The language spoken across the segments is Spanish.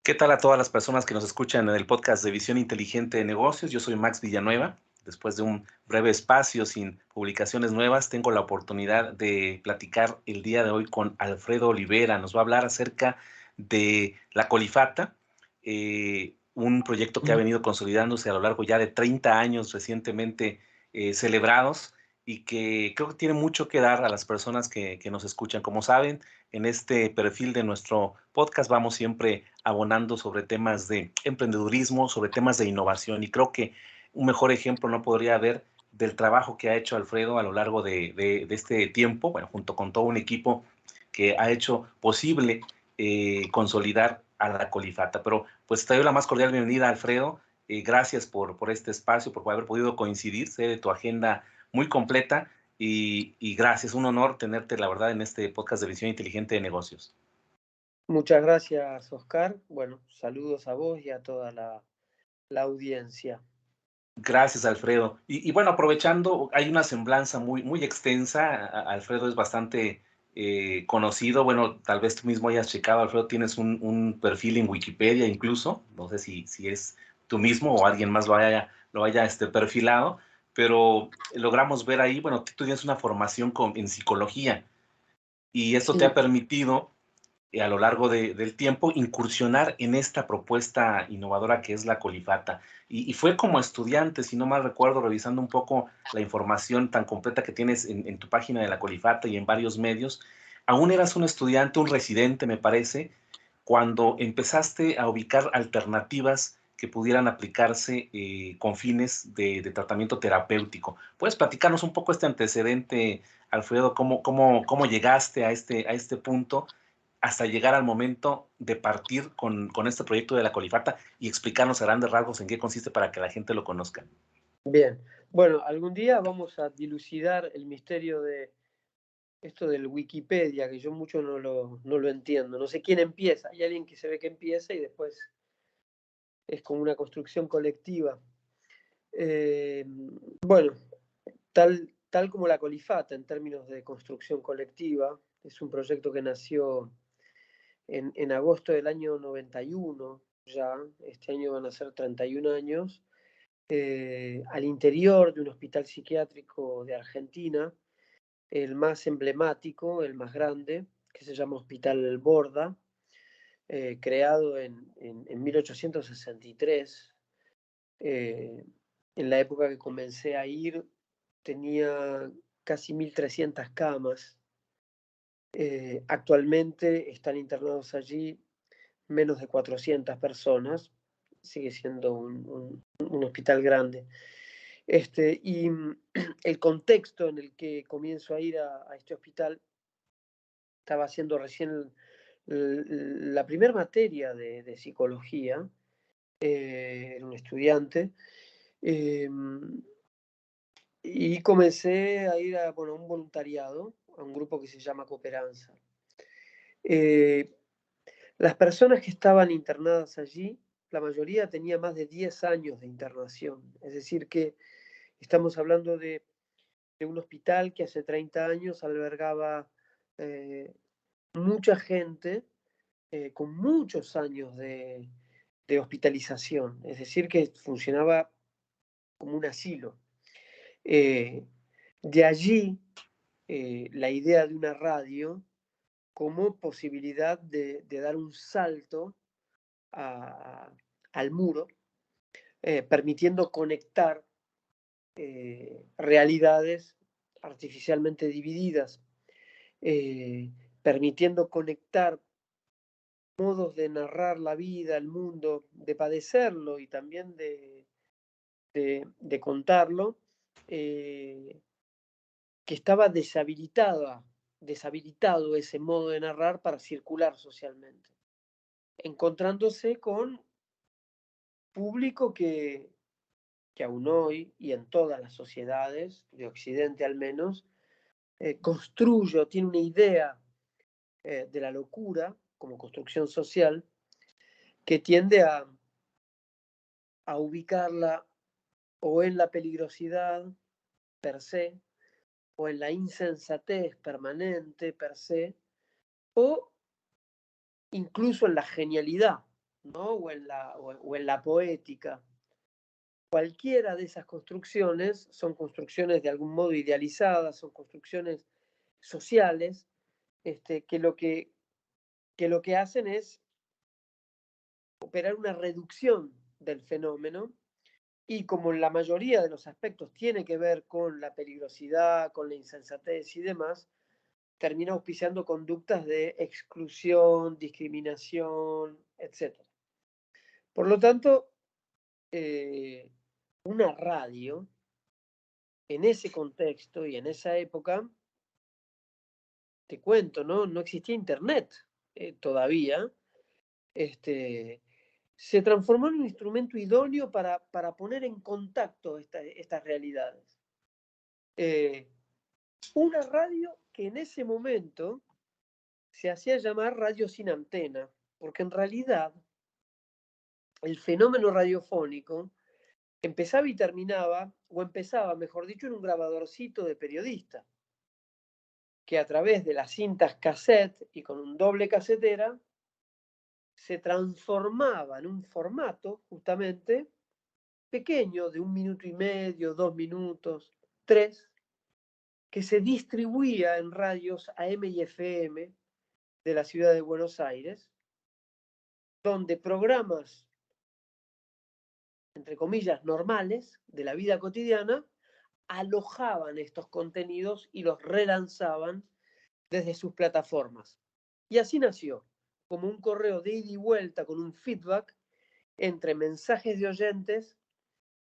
¿Qué tal a todas las personas que nos escuchan en el podcast de Visión Inteligente de Negocios? Yo soy Max Villanueva. Después de un breve espacio sin publicaciones nuevas, tengo la oportunidad de platicar el día de hoy con Alfredo Olivera. Nos va a hablar acerca de la Colifata, un proyecto que ha venido consolidándose a lo largo ya de 30 años recientemente celebrados y que creo que tiene mucho que dar a las personas que nos escuchan. Como saben, en este perfil de nuestro podcast vamos siempre abonando sobre temas de emprendedurismo, sobre temas de innovación y creo que un mejor ejemplo no podría haber del trabajo que ha hecho Alfredo a lo largo de este tiempo, bueno, junto con todo un equipo que ha hecho posible consolidar a la Colifata. Pero pues te doy la más cordial bienvenida, Alfredo. Gracias por este espacio, por haber podido coincidir. Sé de tu agenda muy completa y gracias. Un honor tenerte, la verdad, en este podcast de Visión Inteligente de Negocios. Muchas gracias, Oscar. Bueno, saludos a vos y a toda la audiencia. Gracias, Alfredo. Y bueno, aprovechando, hay una semblanza muy extensa. Alfredo es bastante conocido. Bueno, tal vez tú mismo hayas checado, Alfredo, tienes un perfil en Wikipedia incluso. No sé si es tú mismo o alguien más lo haya perfilado, pero logramos ver ahí, bueno, tú tienes una formación en psicología y esto te ha Sí, permitido a lo largo del tiempo incursionar en esta propuesta innovadora que es la Colifata. Y fue como estudiante, si no mal recuerdo, revisando un poco la información tan completa que tienes en tu página de la Colifata y en varios medios, aún eras un estudiante, un residente, me parece, cuando empezaste a ubicar alternativas que pudieran aplicarse con fines de tratamiento terapéutico. ¿Puedes platicarnos un poco este antecedente, Alfredo? ¿Cómo llegaste a este punto hasta llegar al momento de partir con este proyecto de la Colifata y explicarnos a grandes rasgos en qué consiste para que la gente lo conozca? bien. Bueno, algún día vamos a dilucidar el misterio de esto del Wikipedia, que yo mucho no lo entiendo. No sé quién empieza. Hay alguien que se ve que empieza y después es como una construcción colectiva. Bueno, tal como la Colifata en términos de construcción colectiva, es un proyecto que nació en agosto del año 91, ya, este año van a ser 31 años, al interior de un hospital psiquiátrico de Argentina, el más emblemático, el más grande, que se llama Hospital Borda, creado en 1863. Eh, en la época que comencé a ir, tenía casi 1.300 camas. Actualmente están internados allí menos de 400 personas. Sigue siendo un hospital grande. Y el contexto en el que comienzo a ir a este hospital, estaba haciendo recién la primera materia de psicología, era un estudiante, em, y comencé a ir a un voluntariado, a un grupo que se llama Cooperanza. Eh, las personas que estaban internadas allí, la mayoría tenía más de 10 años de internación, es decir que estamos hablando de un hospital que hace 30 años albergaba eh, mucha gente con muchos años de hospitalización, es decir, que funcionaba como un asilo. Eh, de allí la idea de una radio como posibilidad de dar un salto a- al muro, permitiendo conectar realidades artificialmente divididas, eh, permitiendo conectar modos de narrar la vida, el mundo, de padecerlo y también de contarlo, eh, que estaba deshabilitado ese modo de narrar para circular socialmente, encontrándose con público que aún hoy y en todas las sociedades, de Occidente al menos, construye o tiene una idea de la locura como construcción social que tiende a ubicarla o en la peligrosidad per se, o en la insensatez permanente per se, o incluso en la genialidad. ¿no? O en la poética. Cualquiera de esas construcciones son construcciones de algún modo idealizadas, son construcciones sociales, que lo que hacen es operar una reducción del fenómeno y como en la mayoría de los aspectos tiene que ver con la peligrosidad, con la insensatez y demás, termina auspiciando conductas de exclusión, discriminación, etc. Por lo tanto, una radio, en ese contexto y en esa época, te cuento, ¿no? No existía internet todavía. Se transformó en un instrumento idóneo para poner en contacto estas realidades. Una radio que en ese momento se hacía llamar radio sin antena, porque en realidad el fenómeno radiofónico empezaba y terminaba, o empezaba, mejor dicho, en un grabadorcito de periodista, que a través de las cintas cassette y con un doble casetera, se transformaba en un formato justamente pequeño de 1 minuto y medio, 2 minutos, 3, que se distribuía en radios AM y FM de la ciudad de Buenos Aires, donde programas, entre comillas, normales de la vida cotidiana, alojaban estos contenidos y los relanzaban desde sus plataformas. Y así nació, como un correo de ida y vuelta con un feedback entre mensajes de oyentes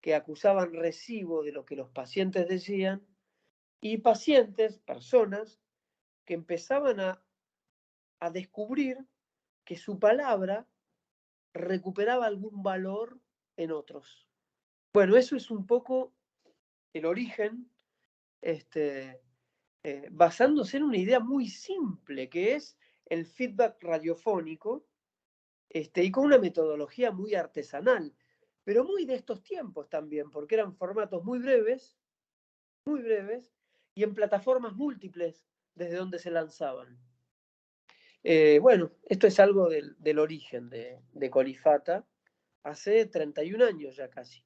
que acusaban recibo de lo que los pacientes decían y pacientes, personas, que empezaban a descubrir que su palabra recuperaba algún valor en otros. Bueno, eso es un poco el origen, basándose en una idea muy simple, que es el feedback radiofónico, y con una metodología muy artesanal, pero muy de estos tiempos también, porque eran formatos muy breves, y en plataformas múltiples desde donde se lanzaban. Bueno, esto es algo del origen de Colifata, hace 31 años ya casi.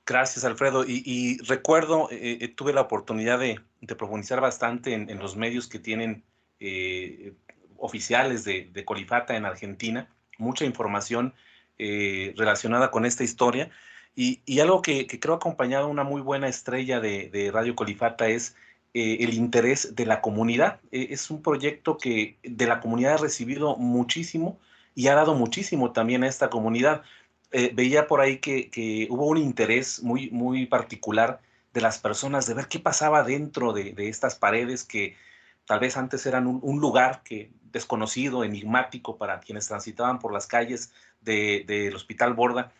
Gracias, Alfredo. Y recuerdo, tuve la oportunidad de profundizar bastante en los medios que tienen eh, oficiales de Colifata en Argentina, mucha información relacionada con esta historia. Y algo que creo ha acompañado una muy buena estrella de Radio Colifata es el interés de la comunidad. Es un proyecto que de la comunidad ha recibido muchísimo y ha dado muchísimo también a esta comunidad. Veía por ahí que hubo un interés muy, muy particular de las personas de ver qué pasaba dentro de estas paredes que tal vez antes eran un lugar desconocido, enigmático para quienes transitaban por las calles del Hospital Borda.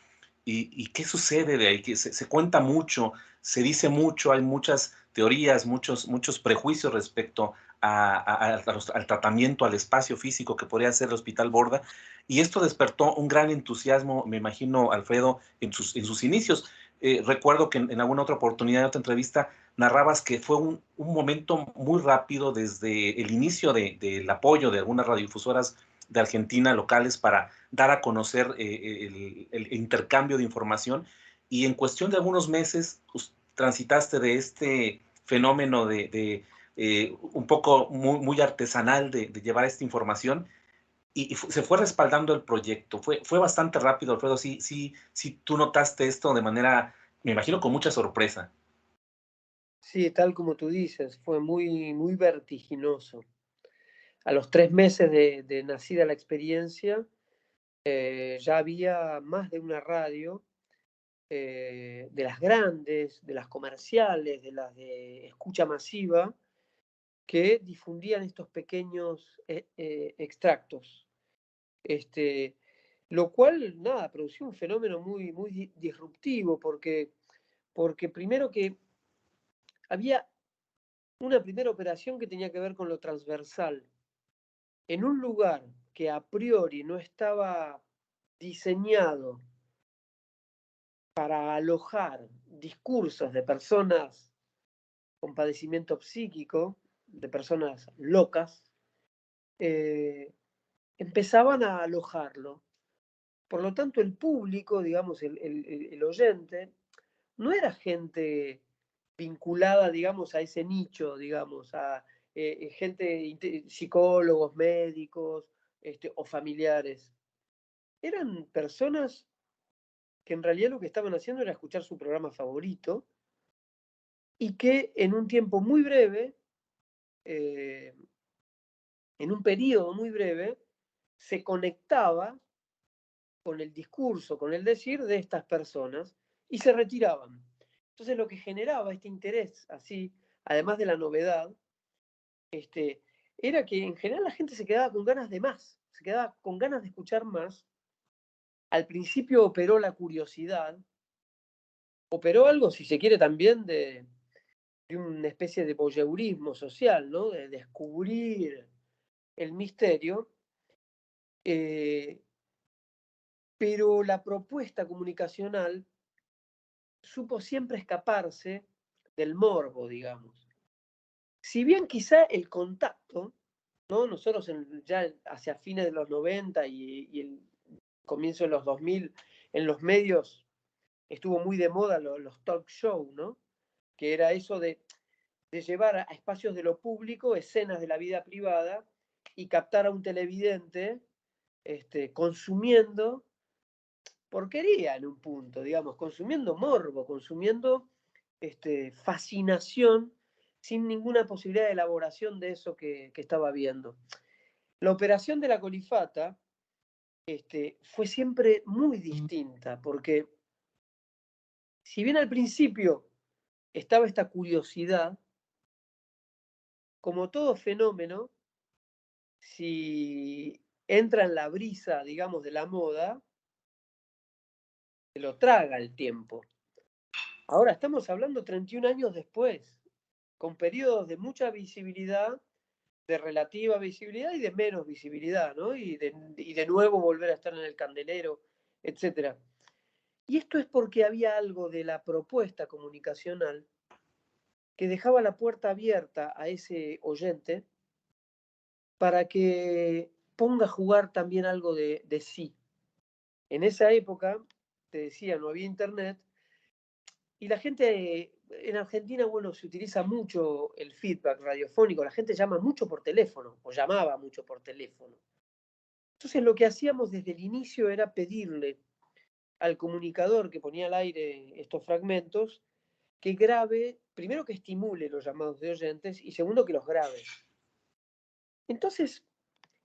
¿Y qué sucede de ahí? Que se cuenta mucho, se dice mucho, hay muchas teorías, muchos prejuicios respecto al tratamiento, al espacio físico que podría ser el Hospital Borda. Y esto despertó un gran entusiasmo, me imagino, Alfredo, en sus inicios. Recuerdo que en alguna otra oportunidad, en otra entrevista, narrabas que fue un momento muy rápido desde el inicio del apoyo de algunas radiodifusoras de Argentina locales para dar a conocer el intercambio de información, y en cuestión de algunos meses transitaste de este fenómeno un poco muy artesanal de llevar esta información y se fue respaldando el proyecto. Fue bastante rápido, Alfredo. Sí, tú notaste esto de manera, me imagino, con mucha sorpresa. Sí, tal como tú dices, fue muy, muy vertiginoso. A los 3 meses de nacida la experiencia, ya había más de una radio, de las grandes, de las comerciales, de las de escucha masiva, que difundían estos pequeños extractos. Lo cual, nada, producía un fenómeno muy, muy disruptivo, porque primero que había una primera operación que tenía que ver con lo transversal. En un lugar que a priori no estaba diseñado para alojar discursos de personas con padecimiento psíquico, de personas locas, empezaban a alojarlo Por lo tanto, el público, digamos, el oyente, no era gente vinculada, digamos, a ese nicho, digamos, a gente, psicólogos, médicos, o familiares. Eran personas que en realidad lo que estaban haciendo era escuchar su programa favorito y que en un tiempo muy breve, en un periodo muy breve, se conectaba con el discurso, con el decir de estas personas y se retiraban. Entonces lo que generaba este interés así, además de la novedad, era que en general la gente se quedaba con ganas de más, se quedaba con ganas de escuchar más. Al principio operó la curiosidad, operó algo, si se quiere, también de una especie de voyeurismo social, ¿no? De descubrir el misterio, pero la propuesta comunicacional supo siempre escaparse del morbo, digamos. Si bien quizá el contacto, ¿no? Nosotros ya hacia fines de los 90 y el comienzo de los 2000, en los medios estuvo muy de moda los talk show, ¿no? Que era eso de llevar a espacios de lo público escenas de la vida privada y captar a un televidente consumiendo porquería en un punto, digamos, consumiendo morbo, consumiendo fascinación sin ninguna posibilidad de elaboración de eso que estaba viendo. La operación de la colifata fue siempre muy distinta, porque si bien al principio estaba esta curiosidad, como todo fenómeno, si entra en la brisa, digamos, de la moda, se lo traga el tiempo. Ahora estamos hablando 31 años después, con periodos de mucha visibilidad, de relativa visibilidad y de menos visibilidad, ¿no? Y de nuevo volver a estar en el candelero, etc. Y esto es porque había algo de la propuesta comunicacional que dejaba la puerta abierta a ese oyente para que ponga a jugar también algo de sí. En esa época, te decía, no había internet, y la gente, en Argentina, bueno, se utiliza mucho el feedback radiofónico, la gente llama mucho por teléfono, o llamaba mucho por teléfono. Entonces lo que hacíamos desde el inicio era pedirle al comunicador que ponía al aire estos fragmentos que grabe, primero que estimule los llamados de oyentes y segundo que los grabe. Entonces,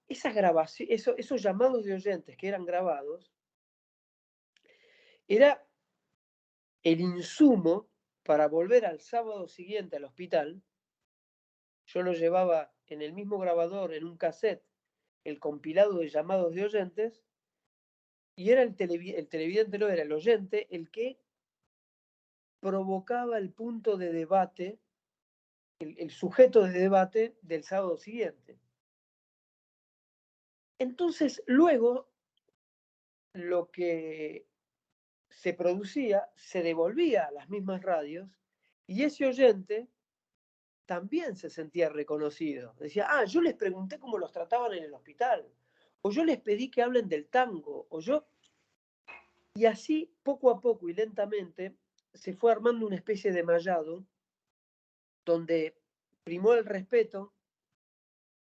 esas grabaciones, esos llamados de oyentes que eran grabados, era el insumo para volver al sábado siguiente al hospital. Yo lo llevaba en el mismo grabador, en un cassette, el compilado de llamados de oyentes, y era el televidente, no era el oyente, el que provocaba el punto de debate, el sujeto de debate del sábado siguiente. Entonces, luego, lo que se producía se devolvía a las mismas radios y ese oyente también se sentía reconocido. Decía, yo les pregunté cómo los trataban en el hospital, o yo les pedí que hablen del tango, o yo... Y así, poco a poco y lentamente, se fue armando una especie de mallado donde primó el respeto,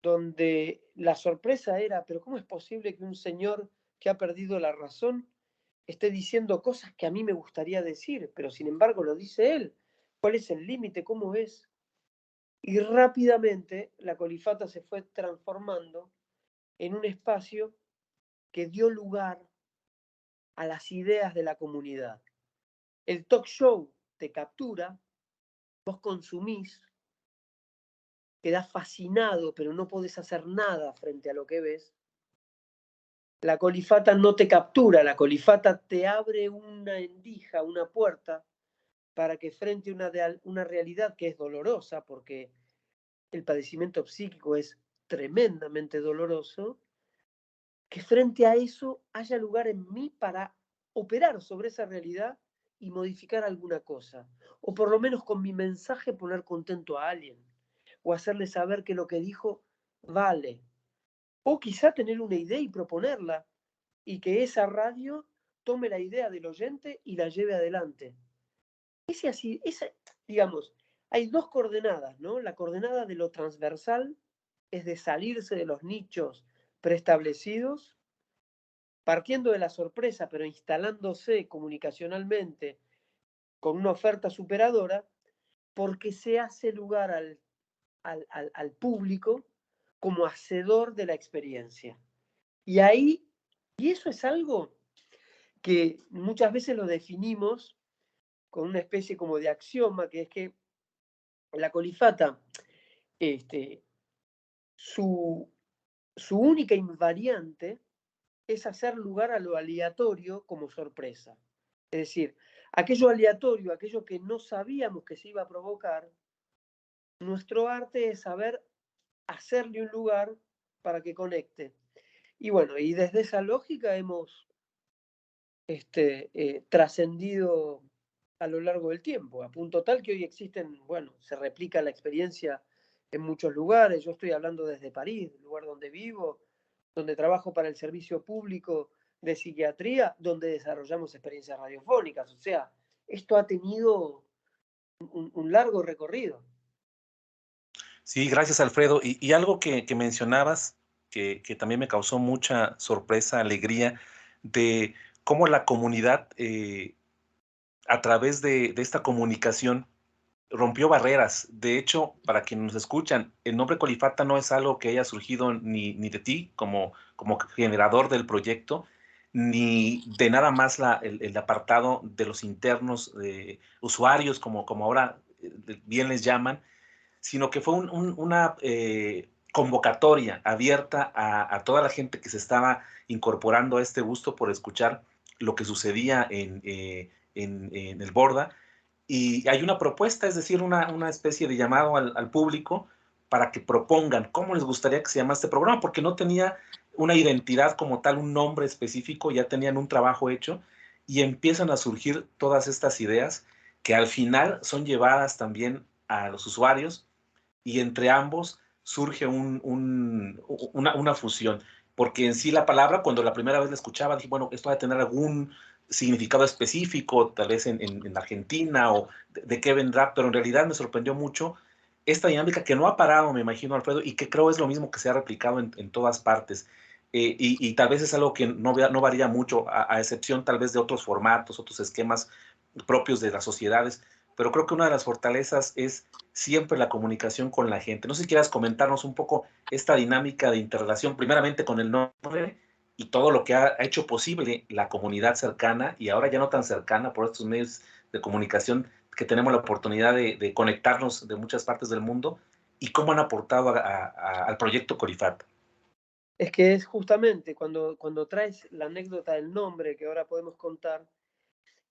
donde la sorpresa era, pero ¿cómo es posible que un señor que ha perdido la razón esté diciendo cosas que a mí me gustaría decir, pero sin embargo lo dice él? ¿Cuál es el límite? ¿Cómo es? Y rápidamente la colifata se fue transformando en un espacio que dio lugar a las ideas de la comunidad. El talk show te captura, vos consumís, quedás fascinado, pero no podés hacer nada frente a lo que ves. La colifata no te captura, la colifata te abre una endija, una puerta, para que frente a una realidad que es dolorosa, porque el padecimiento psíquico es tremendamente doloroso, que frente a eso haya lugar en mí para operar sobre esa realidad y modificar alguna cosa. O por lo menos con mi mensaje poner contento a alguien. O hacerle saber que lo que dijo vale. O quizá tener una idea y proponerla. y que esa radio tome la idea del oyente y la lleve adelante. Digamos, hay dos coordenadas, ¿no? La coordenada de lo transversal es de salirse de los nichos preestablecidos, partiendo de la sorpresa, pero instalándose comunicacionalmente con una oferta superadora, porque se hace lugar al público como hacedor de la experiencia. Y eso es algo que muchas veces lo definimos con una especie como de axioma, que es que la colifata, su única invariante es hacer lugar a lo aleatorio como sorpresa. Es decir, aquello aleatorio, aquello que no sabíamos que se iba a provocar, nuestro arte es saber hacerle un lugar para que conecte. Y bueno, y desde esa lógica hemos trascendido a lo largo del tiempo, a punto tal que hoy existen, bueno, se replica la experiencia en muchos lugares. Yo estoy hablando desde París, el lugar donde vivo, donde trabajo para el servicio público de psiquiatría, donde desarrollamos experiencias radiofónicas. O sea, esto ha tenido un largo recorrido. Sí, gracias, Alfredo. Y algo que mencionabas, que también me causó mucha sorpresa, alegría, de cómo la comunidad, a través de esta comunicación, rompió barreras. De hecho, para quienes nos escuchan, el nombre Colifata no es algo que haya surgido ni de ti como generador del proyecto, ni de nada más el apartado de los internos usuarios, como ahora bien les llaman, sino que fue una convocatoria abierta a toda la gente que se estaba incorporando a este gusto por escuchar lo que sucedía en el Borda. Y hay una propuesta, es decir, una especie de llamado al público para que propongan cómo les gustaría que se llama este programa, porque no tenía una identidad como tal, un nombre específico, ya tenían un trabajo hecho y empiezan a surgir todas estas ideas que al final son llevadas también a los usuarios y entre ambos surge una fusión. Porque en sí la palabra, cuando la primera vez la escuchaba, dije, bueno, esto va a tener algún significado específico, tal vez en Argentina o de qué vendrá, pero en realidad me sorprendió mucho esta dinámica que no ha parado, me imagino, Alfredo, y que creo es lo mismo que se ha replicado en todas partes. Y tal vez es algo que no varía mucho, a excepción tal vez de otros formatos, otros esquemas propios de las sociedades, pero creo que una de las fortalezas es siempre la comunicación con la gente. No sé si quieras comentarnos un poco esta dinámica de interrelación, primeramente con el nombre y todo lo que ha hecho posible la comunidad cercana y ahora ya no tan cercana por estos medios de comunicación que tenemos la oportunidad de conectarnos de muchas partes del mundo y cómo han aportado al proyecto Colifata. Es que es justamente cuando traes la anécdota del nombre que ahora podemos contar,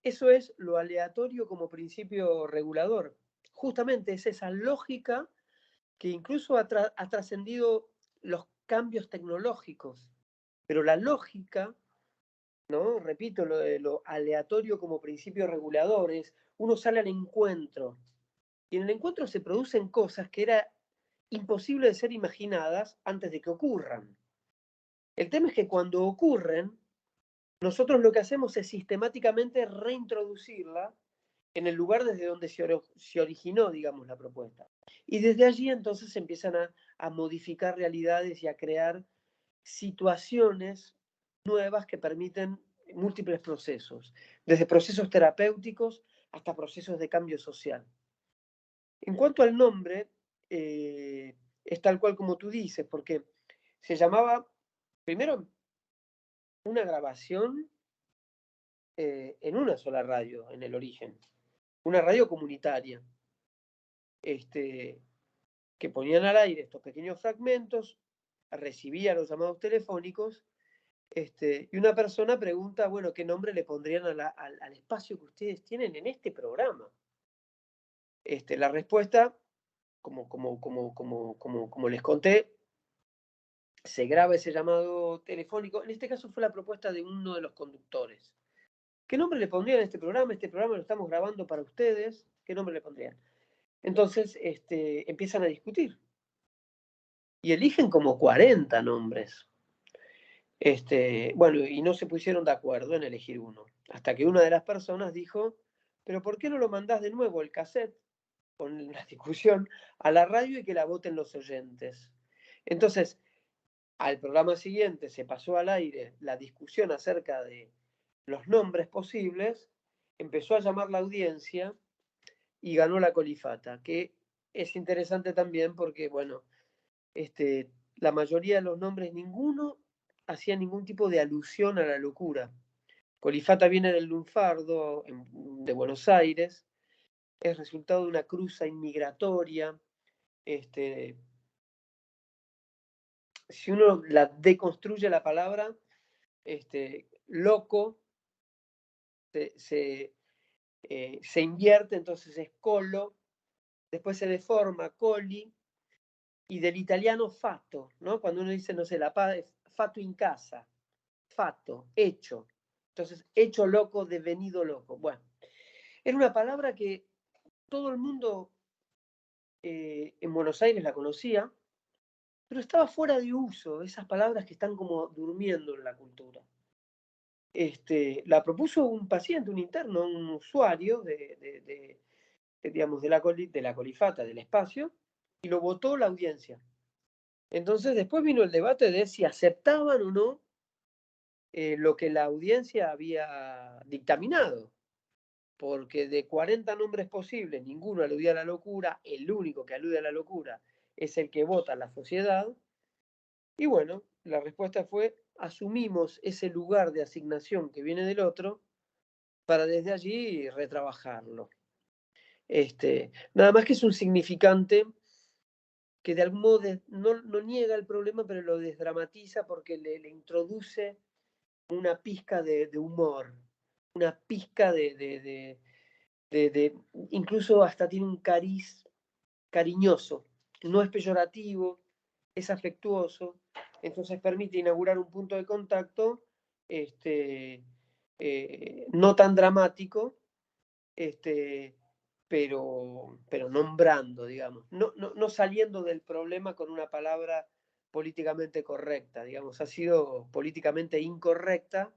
eso es lo aleatorio como principio regulador. Justamente es esa lógica que incluso ha trascendido los cambios tecnológicos. Pero la lógica, ¿no? Repito, lo de lo aleatorio como principio regulador es, uno sale al encuentro y en el encuentro se producen cosas que era imposible de ser imaginadas antes de que ocurran. El tema es que cuando ocurren, nosotros lo que hacemos es sistemáticamente reintroducirla en el lugar desde donde se originó, digamos, la propuesta. Y desde allí entonces se empiezan a modificar realidades y a crear situaciones nuevas que permiten múltiples procesos, desde procesos terapéuticos hasta procesos de cambio social. En cuanto al nombre, es tal cual como tú dices, porque se llamaba, primero, una grabación en una sola radio en el origen, una radio comunitaria, que ponían al aire estos pequeños fragmentos, recibía los llamados telefónicos, y una persona pregunta, bueno, ¿qué nombre le pondrían al espacio que ustedes tienen en este programa? La respuesta, como les conté, se graba ese llamado telefónico. En este caso fue la propuesta de uno de los conductores. ¿Qué nombre le pondrían a este programa? Este programa lo estamos grabando para ustedes. ¿Qué nombre le pondrían? Entonces empiezan a discutir y eligen como 40 nombres. Bueno, y no se pusieron de acuerdo en elegir uno. Hasta que una de las personas dijo, pero ¿por qué no lo mandás de nuevo el cassette con la discusión a la radio y que la voten los oyentes? Entonces, al programa siguiente se pasó al aire la discusión acerca de los nombres posibles, empezó a llamar la audiencia y ganó la colifata, que es interesante también porque, bueno, la mayoría de los nombres, ninguno hacía ningún tipo de alusión a la locura. Colifata viene del lunfardo de Buenos Aires, es resultado de una cruza inmigratoria. Si uno la deconstruye la palabra, loco se invierte, entonces es colo, después se deforma coli, y del italiano fatto, ¿no? Cuando uno dice, no sé, la paz es fatto in casa, fatto, hecho. Entonces, hecho loco, devenido loco. Bueno, era una palabra que todo el mundo en Buenos Aires la conocía, pero estaba fuera de uso, esas palabras que están como durmiendo en la cultura. La propuso un paciente, un interno, un usuario digamos, de la colifata, del espacio, y lo votó la audiencia. Entonces después vino el debate de si aceptaban o no lo que la audiencia había dictaminado, porque de 40 nombres posibles, ninguno aludía a la locura, el único que alude a la locura es el que vota la sociedad, y bueno, la respuesta fue, asumimos ese lugar de asignación que viene del otro para desde allí retrabajarlo. Nada más que es un significante que de algún modo no niega el problema, pero lo desdramatiza porque le introduce una pizca de humor, una pizca incluso hasta tiene un cariz cariñoso, no es peyorativo, es afectuoso, entonces permite inaugurar un punto de contacto no tan dramático, pero nombrando, digamos, no saliendo del problema con una palabra políticamente correcta, digamos, ha sido políticamente incorrecta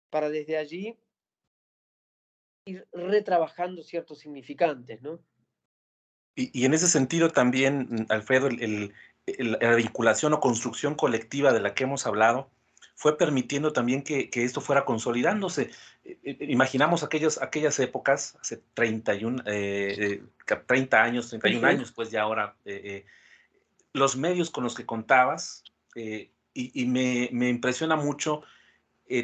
para desde allí ir retrabajando ciertos significantes, ¿no? Y en ese sentido también, Alfredo, la vinculación o construcción colectiva de la que hemos hablado fue permitiendo también que esto fuera consolidándose. Imaginamos aquellas épocas, hace 30 años, 31 Uh-huh. años, pues ya ahora, los medios con los que contabas, y me impresiona mucho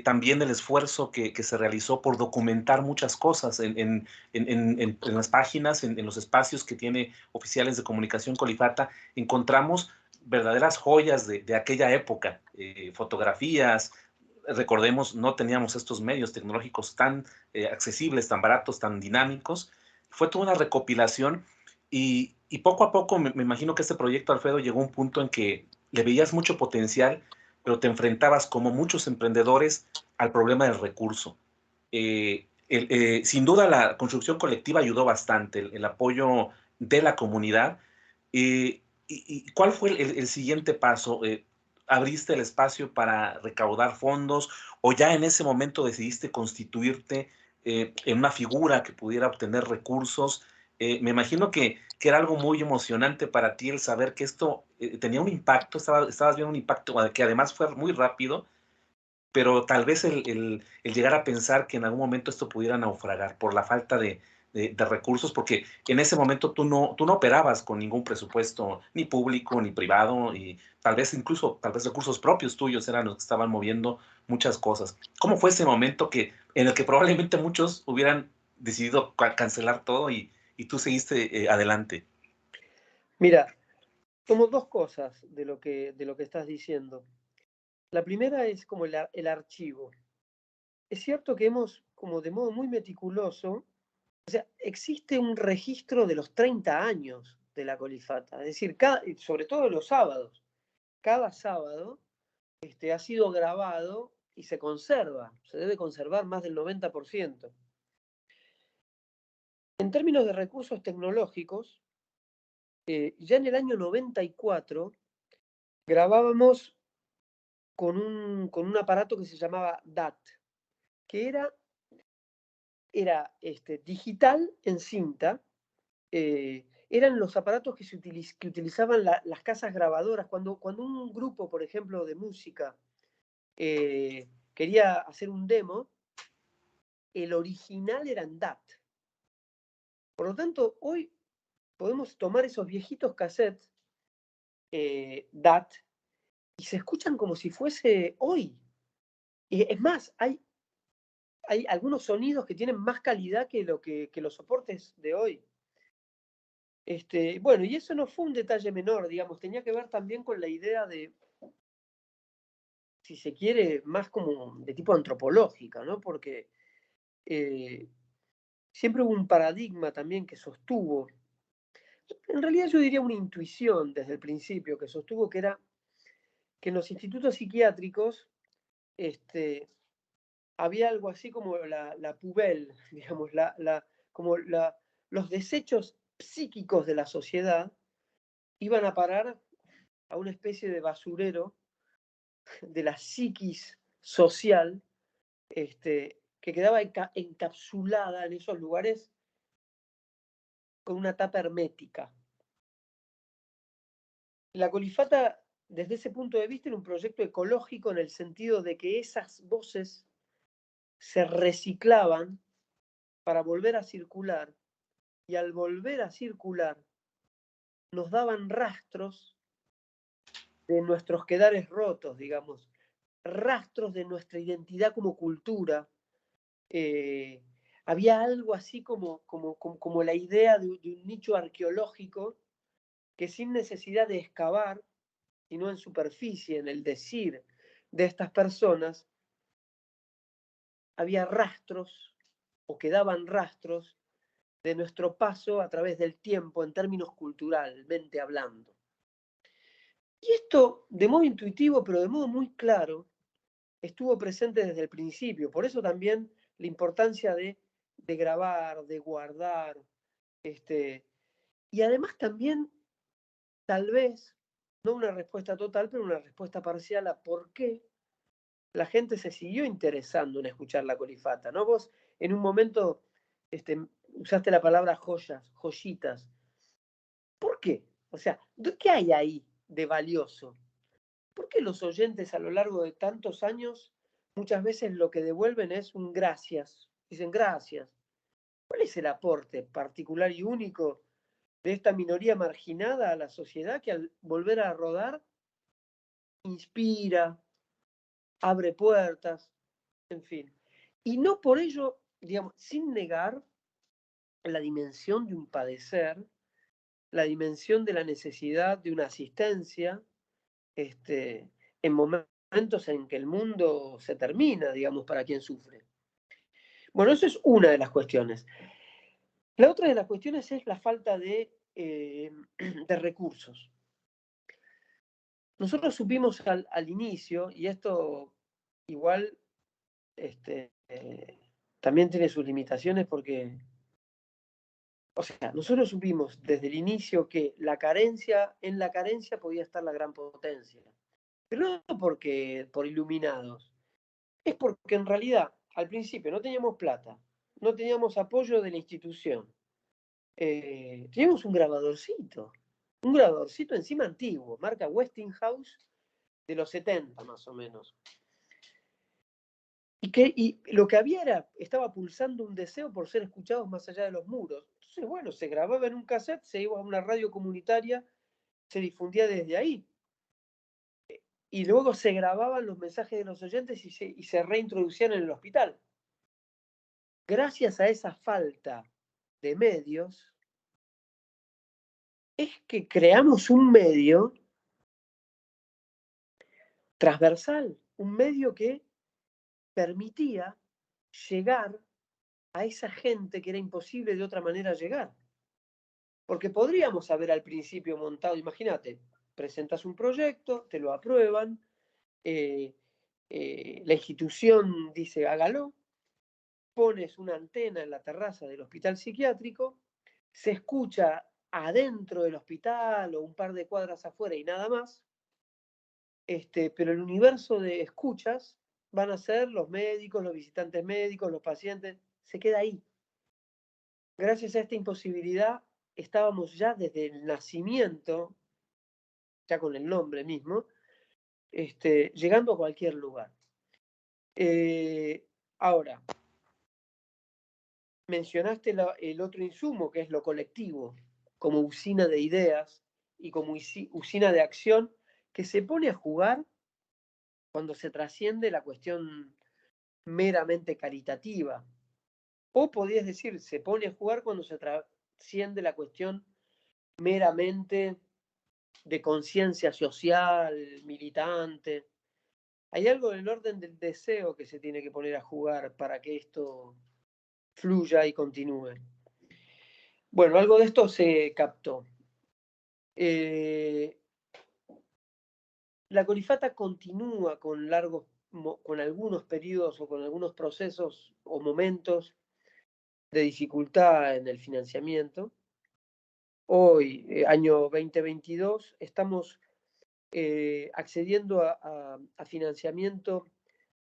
también el esfuerzo que se realizó por documentar muchas cosas en las páginas, en los espacios que tiene oficiales de comunicación Colifata, encontramos verdaderas joyas de aquella época, fotografías. Recordemos, no teníamos estos medios tecnológicos tan accesibles, tan baratos, tan dinámicos. Fue toda una recopilación y poco a poco me imagino que este proyecto, Alfredo, llegó a un punto en que le veías mucho potencial, pero te enfrentabas, como muchos emprendedores, al problema del recurso. Sin duda, la construcción colectiva ayudó bastante, el apoyo de la comunidad. ¿Y cuál fue el siguiente paso? ¿Abriste el espacio para recaudar fondos o ya en ese momento decidiste constituirte en una figura que pudiera obtener recursos? Me imagino que era algo muy emocionante para ti el saber que esto tenía un impacto, estabas viendo un impacto que además fue muy rápido, pero tal vez el llegar a pensar que en algún momento esto pudiera naufragar por la falta de recursos, porque en ese momento tú no operabas con ningún presupuesto, ni público, ni privado, y tal vez recursos propios tuyos eran los que estaban moviendo muchas cosas. ¿Cómo fue ese momento en el que probablemente muchos hubieran decidido cancelar todo y tú seguiste adelante? Mira, como dos cosas de lo que estás diciendo. La primera es como el archivo. Es cierto que hemos, como de modo muy meticuloso, o sea, existe un registro de los 30 años de la colifata, es decir, sobre todo los sábados. Cada sábado ha sido grabado y se conserva, se debe conservar más del 90%. En términos de recursos tecnológicos, ya en el año 94 grabábamos con un aparato que se llamaba DAT, que era digital en cinta. Eran los aparatos que utilizaban las casas grabadoras. Cuando un grupo, por ejemplo, de música quería hacer un demo, el original era en DAT. Por lo tanto, hoy podemos tomar esos viejitos cassettes DAT y se escuchan como si fuese hoy. Y es más, hay algunos sonidos que tienen más calidad que los soportes de hoy. Bueno, y eso no fue un detalle menor, digamos, tenía que ver también con la idea de, si se quiere, más como de tipo antropológica, ¿no? Porque siempre hubo un paradigma también que sostuvo, en realidad yo diría una intuición desde el principio, que sostuvo que era que en los institutos psiquiátricos había algo así como la pubel, digamos, como los desechos psíquicos de la sociedad iban a parar a una especie de basurero de la psiquis social, que quedaba encapsulada en esos lugares con una tapa hermética. La Colifata, desde ese punto de vista, era un proyecto ecológico en el sentido de que esas voces se reciclaban para volver a circular, y al volver a circular nos daban rastros de nuestros quedares rotos, digamos, rastros de nuestra identidad como cultura. Había algo así como la idea de un nicho arqueológico que, sin necesidad de excavar, sino en superficie, en el decir de estas personas, había rastros o quedaban rastros de nuestro paso a través del tiempo en términos culturalmente hablando. Y esto, de modo intuitivo, pero de modo muy claro, estuvo presente desde el principio. Por eso también la importancia de grabar, de guardar. Y además también, tal vez, no una respuesta total, pero una respuesta parcial a por qué la gente se siguió interesando en escuchar la Colifata, ¿no? Vos en un momento usaste la palabra joyas, joyitas. ¿Por qué? O sea, ¿qué hay ahí de valioso? ¿Por qué los oyentes a lo largo de tantos años muchas veces lo que devuelven es un gracias? Dicen gracias. ¿Cuál es el aporte particular y único de esta minoría marginada a la sociedad que, al volver a rodar, inspira, abre puertas, en fin? Y no por ello, digamos, sin negar la dimensión de un padecer, la dimensión de la necesidad de una asistencia, en momentos en que el mundo se termina, digamos, para quien sufre. Bueno, eso es una de las cuestiones. La otra de las cuestiones es la falta de recursos. Nosotros supimos al inicio, y esto igual también tiene sus limitaciones, porque, o sea, nosotros supimos desde el inicio que en la carencia podía estar la gran potencia. Pero no por iluminados, es porque en realidad al principio no teníamos plata, no teníamos apoyo de la institución. Teníamos un grabadorcito encima antiguo, marca Westinghouse, de los 70 más o menos. Y lo que había estaba pulsando un deseo por ser escuchados más allá de los muros. Entonces, bueno, se grababa en un cassette, se iba a una radio comunitaria, se difundía desde ahí. Y luego se grababan los mensajes de los oyentes y se reintroducían en el hospital. Gracias a esa falta de medios, es que creamos un medio transversal, un medio que permitía llegar a esa gente que era imposible de otra manera llegar. Porque podríamos haber al principio montado, imagínate, presentas un proyecto, te lo aprueban, la institución dice hágalo, pones una antena en la terraza del hospital psiquiátrico, se escucha adentro del hospital o un par de cuadras afuera y nada más, pero el universo de escuchas van a ser los médicos, los visitantes médicos, los pacientes, se queda ahí. Gracias a esta imposibilidad, estábamos ya desde el nacimiento, ya con el nombre mismo, llegando a cualquier lugar. Ahora, mencionaste el otro insumo, que es lo colectivo, como usina de ideas y como usina de acción, que se pone a jugar cuando se trasciende la cuestión meramente caritativa. O podrías decir, se pone a jugar cuando se trasciende la cuestión meramente de conciencia social, militante. Hay algo en el orden del deseo que se tiene que poner a jugar para que esto fluya y continúe. Bueno, algo de esto se captó. La colifata continúa con algunos periodos o con algunos procesos o momentos de dificultad en el financiamiento. Hoy, año 2022, estamos accediendo a financiamiento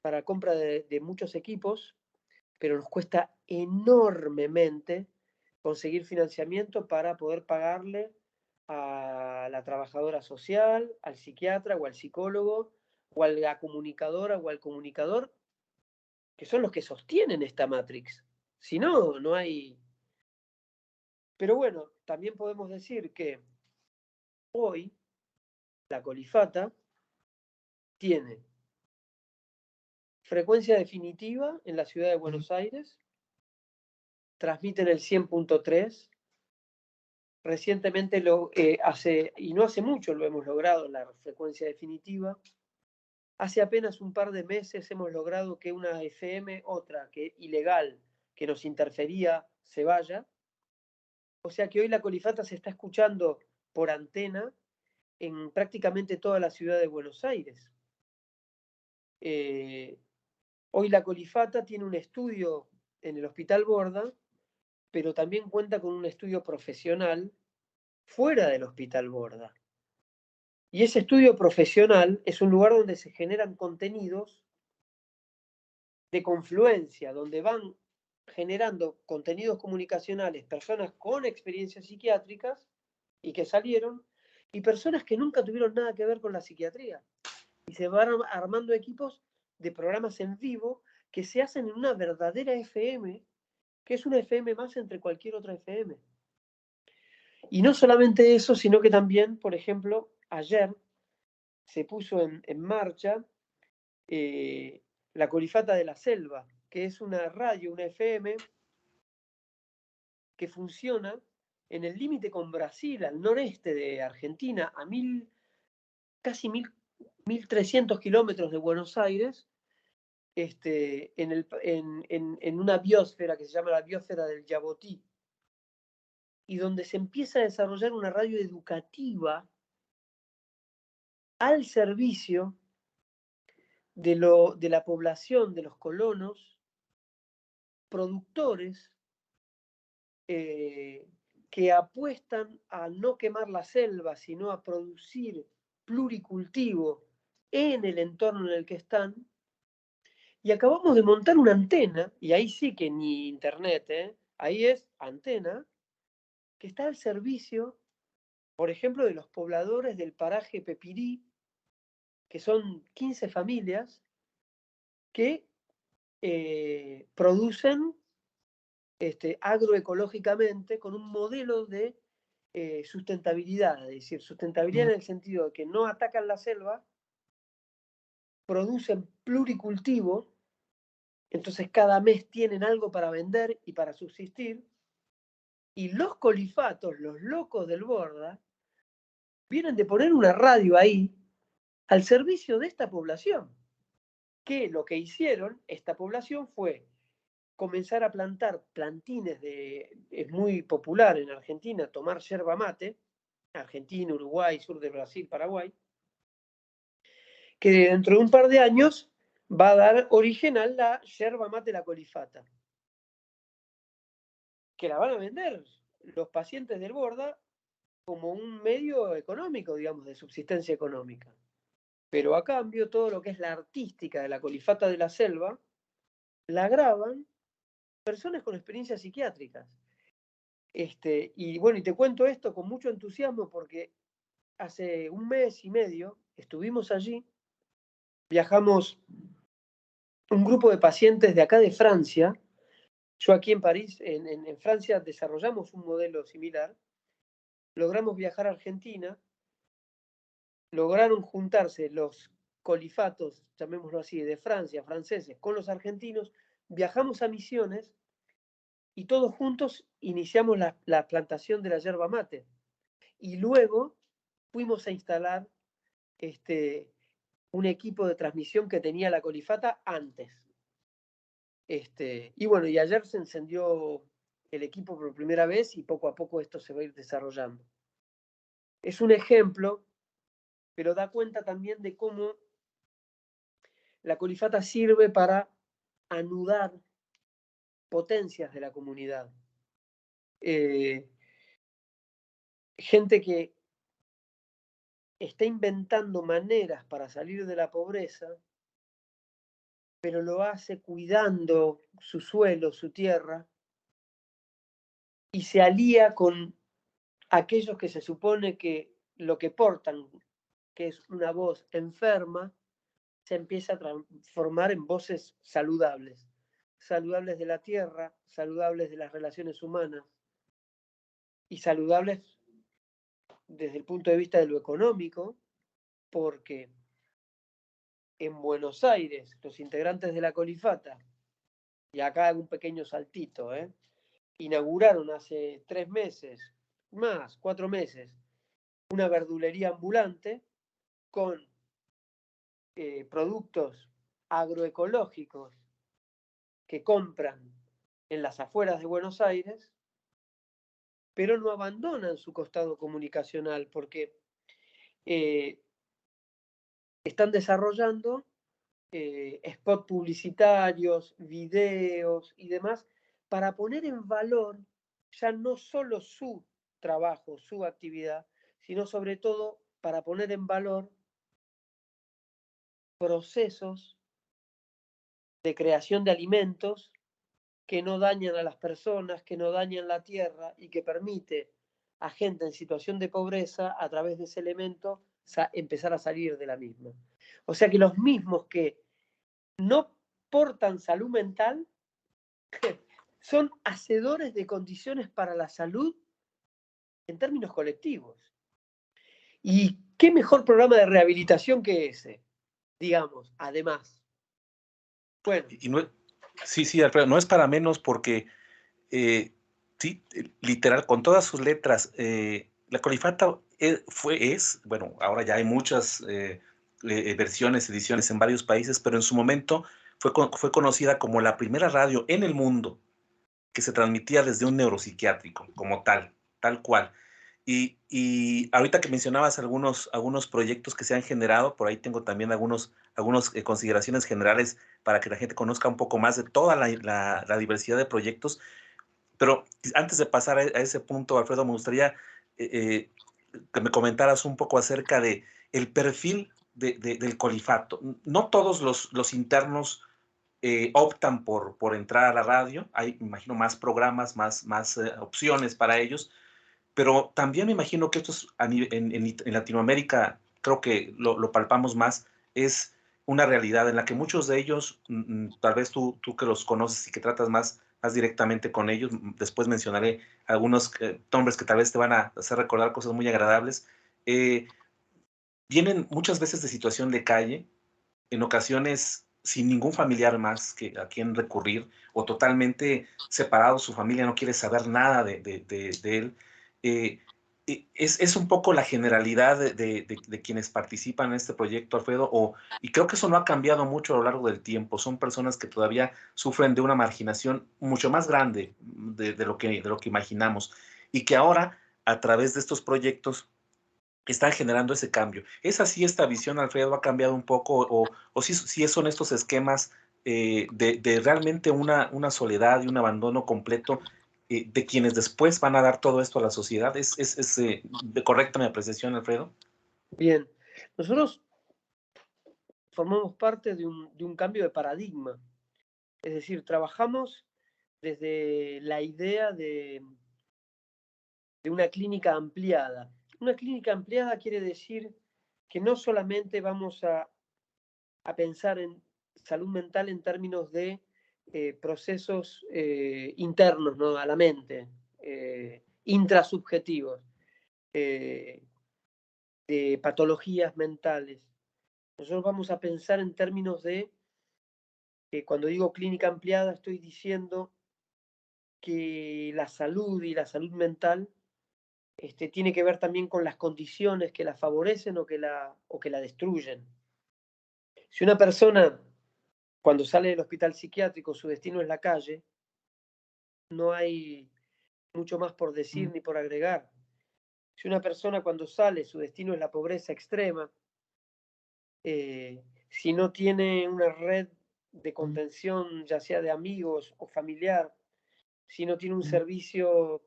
para compra de muchos equipos, pero nos cuesta enormemente conseguir financiamiento para poder pagarle a la trabajadora social, al psiquiatra o al psicólogo, o a la comunicadora o al comunicador, que son los que sostienen esta Matrix. Si no, no hay... Pero bueno, también podemos decir que hoy la colifata tiene frecuencia definitiva en la ciudad de Buenos Aires, transmite en el 100.3. Recientemente y no hace mucho lo hemos logrado, la frecuencia definitiva. Hace apenas un par de meses hemos logrado que una FM, otra que ilegal, que nos interfería, se vaya. O sea que hoy la colifata se está escuchando por antena en prácticamente toda la ciudad de Buenos Aires. Hoy la colifata tiene un estudio en el Hospital Borda, pero también cuenta con un estudio profesional fuera del Hospital Borda. Y ese estudio profesional es un lugar donde se generan contenidos de confluencia, donde van generando contenidos comunicacionales, personas con experiencias psiquiátricas y que salieron, y personas que nunca tuvieron nada que ver con la psiquiatría. Y se van armando equipos de programas en vivo que se hacen en una verdadera FM, que es una FM más entre cualquier otra FM. Y no solamente eso, sino que también, por ejemplo, ayer se puso en marcha la Colifata de la Selva, que es una radio, una FM, que funciona en el límite con Brasil, al noreste de Argentina, a casi 1.300 kilómetros de Buenos Aires, en una biosfera que se llama la biosfera del Yabotí, y donde se empieza a desarrollar una radio educativa al servicio de la población, de los colonos, productores que apuestan a no quemar la selva, sino a producir pluricultivo en el entorno en el que están. Y acabamos de montar una antena, y ahí sí que ni internet, ahí es antena, que está al servicio, por ejemplo, de los pobladores del paraje Pepirí, que son 15 familias que producen agroecológicamente con un modelo de sustentabilidad, es decir, sustentabilidad en el sentido de que no atacan la selva, producen pluricultivo, entonces cada mes tienen algo para vender y para subsistir, y los colifatos, los locos del Borda, vienen de poner una radio ahí al servicio de esta población, que lo que hicieron esta población fue comenzar a plantar plantines es muy popular en Argentina tomar yerba mate, Argentina, Uruguay, sur de Brasil, Paraguay, que dentro de un par de años va a dar origen a la yerba mate la colifata, que la van a vender los pacientes del Borda como un medio económico, digamos, de subsistencia económica. Pero a cambio, todo lo que es la artística de la colifata de la selva, la graban personas con experiencias psiquiátricas. Y bueno, y te cuento esto con mucho entusiasmo porque hace un mes y medio estuvimos allí, viajamos un grupo de pacientes de acá de Francia. Yo aquí en París, en Francia, desarrollamos un modelo similar, logramos viajar a Argentina, lograron juntarse los colifatos, llamémoslo así, de Francia, franceses, con los argentinos, viajamos a Misiones y todos juntos iniciamos la plantación de la yerba mate. Y luego fuimos a instalar un equipo de transmisión que tenía la colifata antes. Y bueno, y ayer se encendió el equipo por primera vez y poco a poco esto se va a ir desarrollando. Es un ejemplo, pero da cuenta también de cómo la colifata sirve para anudar potencias de la comunidad. Gente que está inventando maneras para salir de la pobreza, pero lo hace cuidando su suelo, su tierra, y se alía con aquellos que se supone que lo que portan, que es una voz enferma, se empieza a transformar en voces saludables. Saludables de la tierra, saludables de las relaciones humanas y saludables desde el punto de vista de lo económico, porque en Buenos Aires los integrantes de la colifata, y acá hago un pequeño saltito, inauguraron hace 3 meses, más, 4 meses, una verdulería ambulante con productos agroecológicos que compran en las afueras de Buenos Aires, pero no abandonan su costado comunicacional porque están desarrollando spots publicitarios, videos y demás para poner en valor ya no solo su trabajo, su actividad, sino sobre todo para poner en valor procesos de creación de alimentos que no dañan a las personas, que no dañan la tierra y que permite a gente en situación de pobreza, a través de ese elemento, empezar a salir de la misma. O sea que los mismos que no portan salud mental son hacedores de condiciones para la salud en términos colectivos. ¿Y qué mejor programa de rehabilitación que ese? Digamos, además. Bueno. Y no, sí, Alfredo, no es para menos porque, sí, literal, con todas sus letras, la colifata bueno, ahora ya hay muchas versiones, ediciones en varios países, pero en su momento fue conocida como la primera radio en el mundo que se transmitía desde un neuropsiquiátrico, como tal cual. Y ahorita que mencionabas algunos proyectos que se han generado, por ahí tengo también algunas consideraciones generales para que la gente conozca un poco más de toda la diversidad de proyectos. Pero antes de pasar a ese punto, Alfredo, me gustaría que me comentaras un poco acerca de el perfil del colifato. No todos los internos optan por entrar a la radio. Hay, me imagino, más programas, más opciones para ellos. Pero también me imagino que esto es en Latinoamérica, creo que lo palpamos más, es una realidad en la que muchos de ellos, tal vez tú que los conoces y que tratas más directamente con ellos, después mencionaré algunos nombres que tal vez te van a hacer recordar cosas muy agradables, vienen muchas veces de situación de calle, en ocasiones sin ningún familiar más a quien recurrir, o totalmente separado, su familia no quiere saber nada de él. Eh, es un poco la generalidad de quienes participan en este proyecto, Alfredo, y creo que eso no ha cambiado mucho a lo largo del tiempo. Son personas que todavía sufren de una marginación mucho más grande de lo que imaginamos, y que ahora, a través de estos proyectos, están generando ese cambio. ¿Es así esta visión, Alfredo? ¿Ha cambiado un poco? ¿O si son estos esquemas de realmente una soledad y un abandono completo de quienes después van a dar todo esto a la sociedad? ¿Es correcta mi apreciación, Alfredo? Bien. Nosotros formamos parte de un cambio de paradigma. Es decir, trabajamos desde la idea de una clínica ampliada. Una clínica ampliada quiere decir que no solamente vamos a pensar en salud mental en términos de procesos internos, ¿no? A la mente, intrasubjetivos, de patologías mentales. Nosotros vamos a pensar en términos de, cuando digo clínica ampliada, estoy diciendo que la salud y la salud mental tiene que ver también con las condiciones que la favorecen o que la destruyen. Si una persona, cuando sale del hospital psiquiátrico, su destino es la calle, no hay mucho más por decir ni por agregar. Si una persona cuando sale, su destino es la pobreza extrema, si no tiene una red de contención, ya sea de amigos o familiar, si no tiene un servicio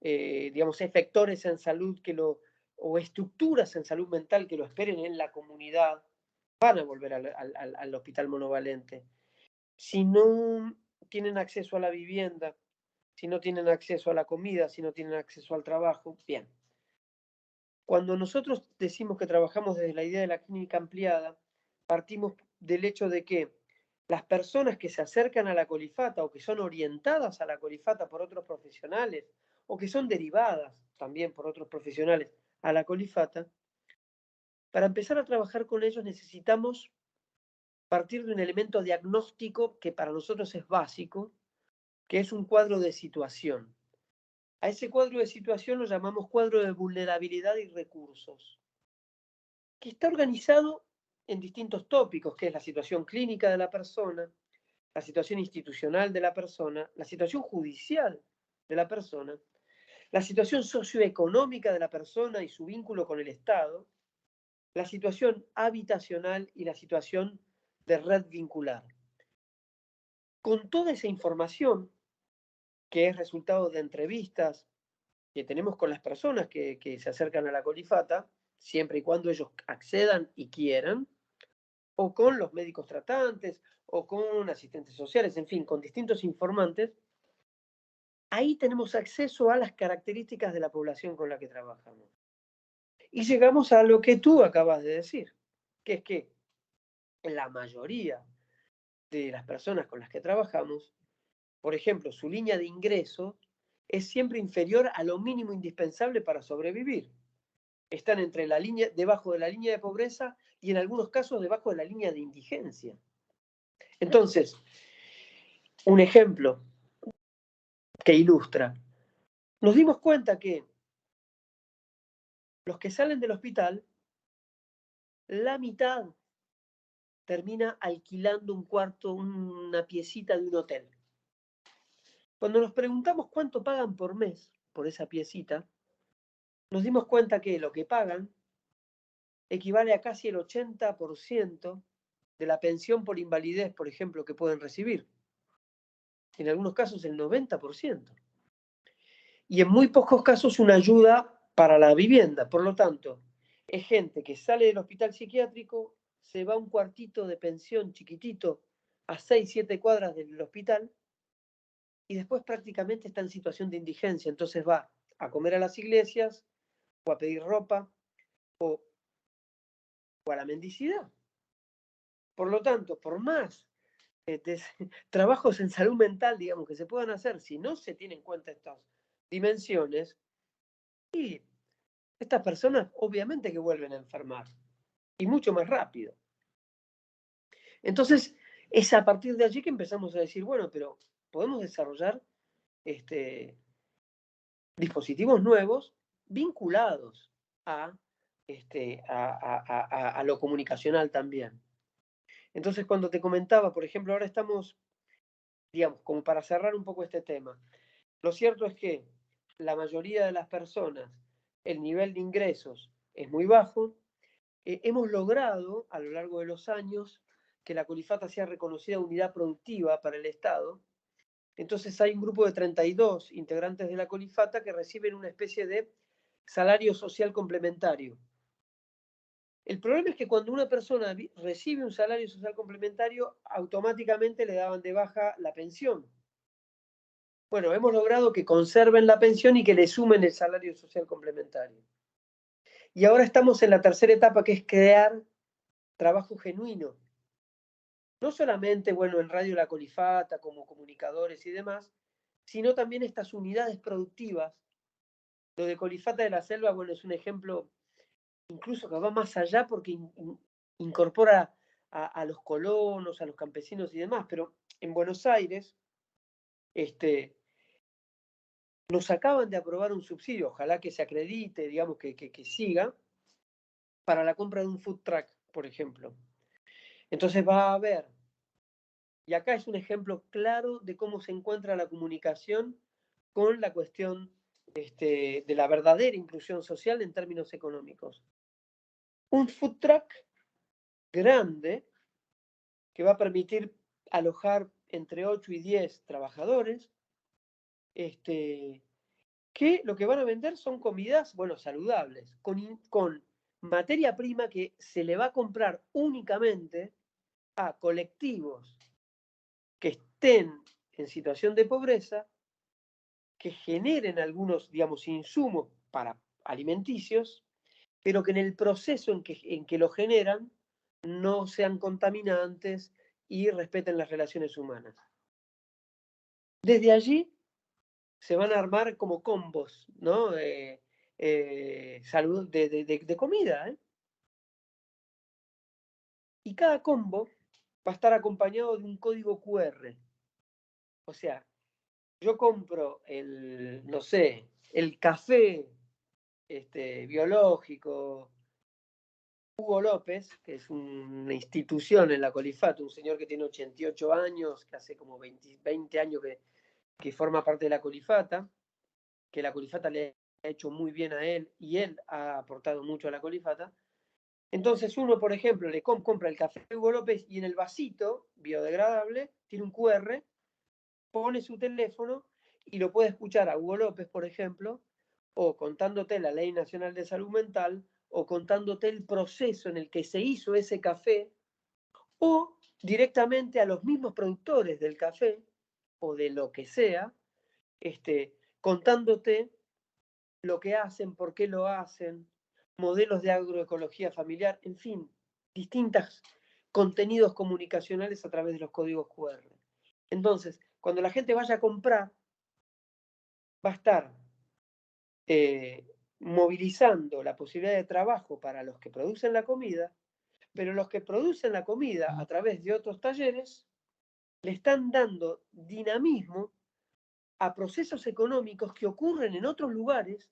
digamos, efectores en salud o estructuras en salud mental que lo esperen en la comunidad, van a volver al hospital monovalente. Si no tienen acceso a la vivienda, si no tienen acceso a la comida, si no tienen acceso al trabajo, bien. Cuando nosotros decimos que trabajamos desde la idea de la clínica ampliada, partimos del hecho de que las personas que se acercan a la colifata o que son orientadas a la colifata por otros profesionales o que son derivadas también por otros profesionales a la colifata, para empezar a trabajar con ellos necesitamos partir de un elemento diagnóstico que para nosotros es básico, que es un cuadro de situación. A ese cuadro de situación lo llamamos cuadro de vulnerabilidad y recursos, que está organizado en distintos tópicos, que es la situación clínica de la persona, la situación institucional de la persona, la situación judicial de la persona, la situación socioeconómica de la persona y su vínculo con el Estado, la situación habitacional y la situación de red vincular. Con toda esa información, que es resultado de entrevistas que tenemos con las personas que se acercan a la colifata, siempre y cuando ellos accedan y quieran, o con los médicos tratantes, o con asistentes sociales, en fin, con distintos informantes, ahí tenemos acceso a las características de la población con la que trabajamos. Y llegamos a lo que tú acabas de decir, que es que la mayoría de las personas con las que trabajamos, por ejemplo, su línea de ingreso es siempre inferior a lo mínimo indispensable para sobrevivir. Están debajo de la línea de pobreza y en algunos casos debajo de la línea de indigencia. Entonces, un ejemplo que ilustra. Nos dimos cuenta que los que salen del hospital, la mitad termina alquilando un cuarto, una piecita de un hotel. Cuando nos preguntamos cuánto pagan por mes por esa piecita, nos dimos cuenta que lo que pagan equivale a casi el 80% de la pensión por invalidez, por ejemplo, que pueden recibir. En algunos casos el 90%. Y en muy pocos casos una ayuda para la vivienda. Por lo tanto, es gente que sale del hospital psiquiátrico, se va a un cuartito de pensión chiquitito a 6, 7 cuadras del hospital y después prácticamente está en situación de indigencia. Entonces va a comer a las iglesias o a pedir ropa o a la mendicidad. Por lo tanto, por más trabajos en salud mental, digamos, que se puedan hacer, si no se tienen en cuenta estas dimensiones, y estas personas obviamente que vuelven a enfermar, y mucho más rápido. Entonces, es a partir de allí que empezamos a decir, bueno, pero podemos desarrollar dispositivos nuevos vinculados a lo comunicacional también. Entonces, cuando te comentaba, por ejemplo, ahora estamos, digamos, como para cerrar un poco este tema, lo cierto es que la mayoría de las personas, el nivel de ingresos es muy bajo. Hemos logrado a lo largo de los años que la colifata sea reconocida unidad productiva para el Estado. Entonces hay un grupo de 32 integrantes de la colifata que reciben una especie de salario social complementario. El problema es que cuando una persona recibe un salario social complementario, automáticamente le daban de baja la pensión. Bueno, hemos logrado que conserven la pensión y que le sumen el salario social complementario. Y ahora estamos en la tercera etapa, que es crear trabajo genuino. No solamente, bueno, en Radio La Colifata, como comunicadores y demás, sino también estas unidades productivas. Lo de Colifata de la Selva, bueno, es un ejemplo incluso que va más allá porque incorpora a los colonos, a los campesinos y demás, pero en Buenos Aires nos acaban de aprobar un subsidio, ojalá que se acredite, digamos, que siga, para la compra de un food truck, por ejemplo. Entonces va a haber, y acá es un ejemplo claro de cómo se encuentra la comunicación con la cuestión de la verdadera inclusión social en términos económicos. Un food truck grande que va a permitir alojar entre 8 y 10 trabajadores, que lo que van a vender son comidas, bueno, saludables, con materia prima que se le va a comprar únicamente a colectivos que estén en situación de pobreza, que generen algunos, digamos, insumos para alimenticios, pero que en el proceso en que lo generan no sean contaminantes y respeten las relaciones humanas. Desde allí se van a armar como combos, ¿no? Salud de comida, ¿eh? Y cada combo va a estar acompañado de un código QR. O sea, yo compro no sé, el café biológico Hugo López, que es una institución en la Colifata, un señor que tiene 88 años, que hace como 20 años que forma parte de la Colifata, que la Colifata le ha hecho muy bien a él y él ha aportado mucho a la Colifata. Entonces uno, por ejemplo, le compra el café Hugo López y en el vasito biodegradable tiene un QR, pone su teléfono y lo puede escuchar a Hugo López, por ejemplo, o contándote la Ley Nacional de Salud Mental, o contándote el proceso en el que se hizo ese café, o directamente a los mismos productores del café o de lo que sea, contándote lo que hacen, por qué lo hacen, modelos de agroecología familiar, en fin, distintos contenidos comunicacionales a través de los códigos QR. Entonces, cuando la gente vaya a comprar, va a estar movilizando la posibilidad de trabajo para los que producen la comida, pero los que producen la comida a través de otros talleres le están dando dinamismo a procesos económicos que ocurren en otros lugares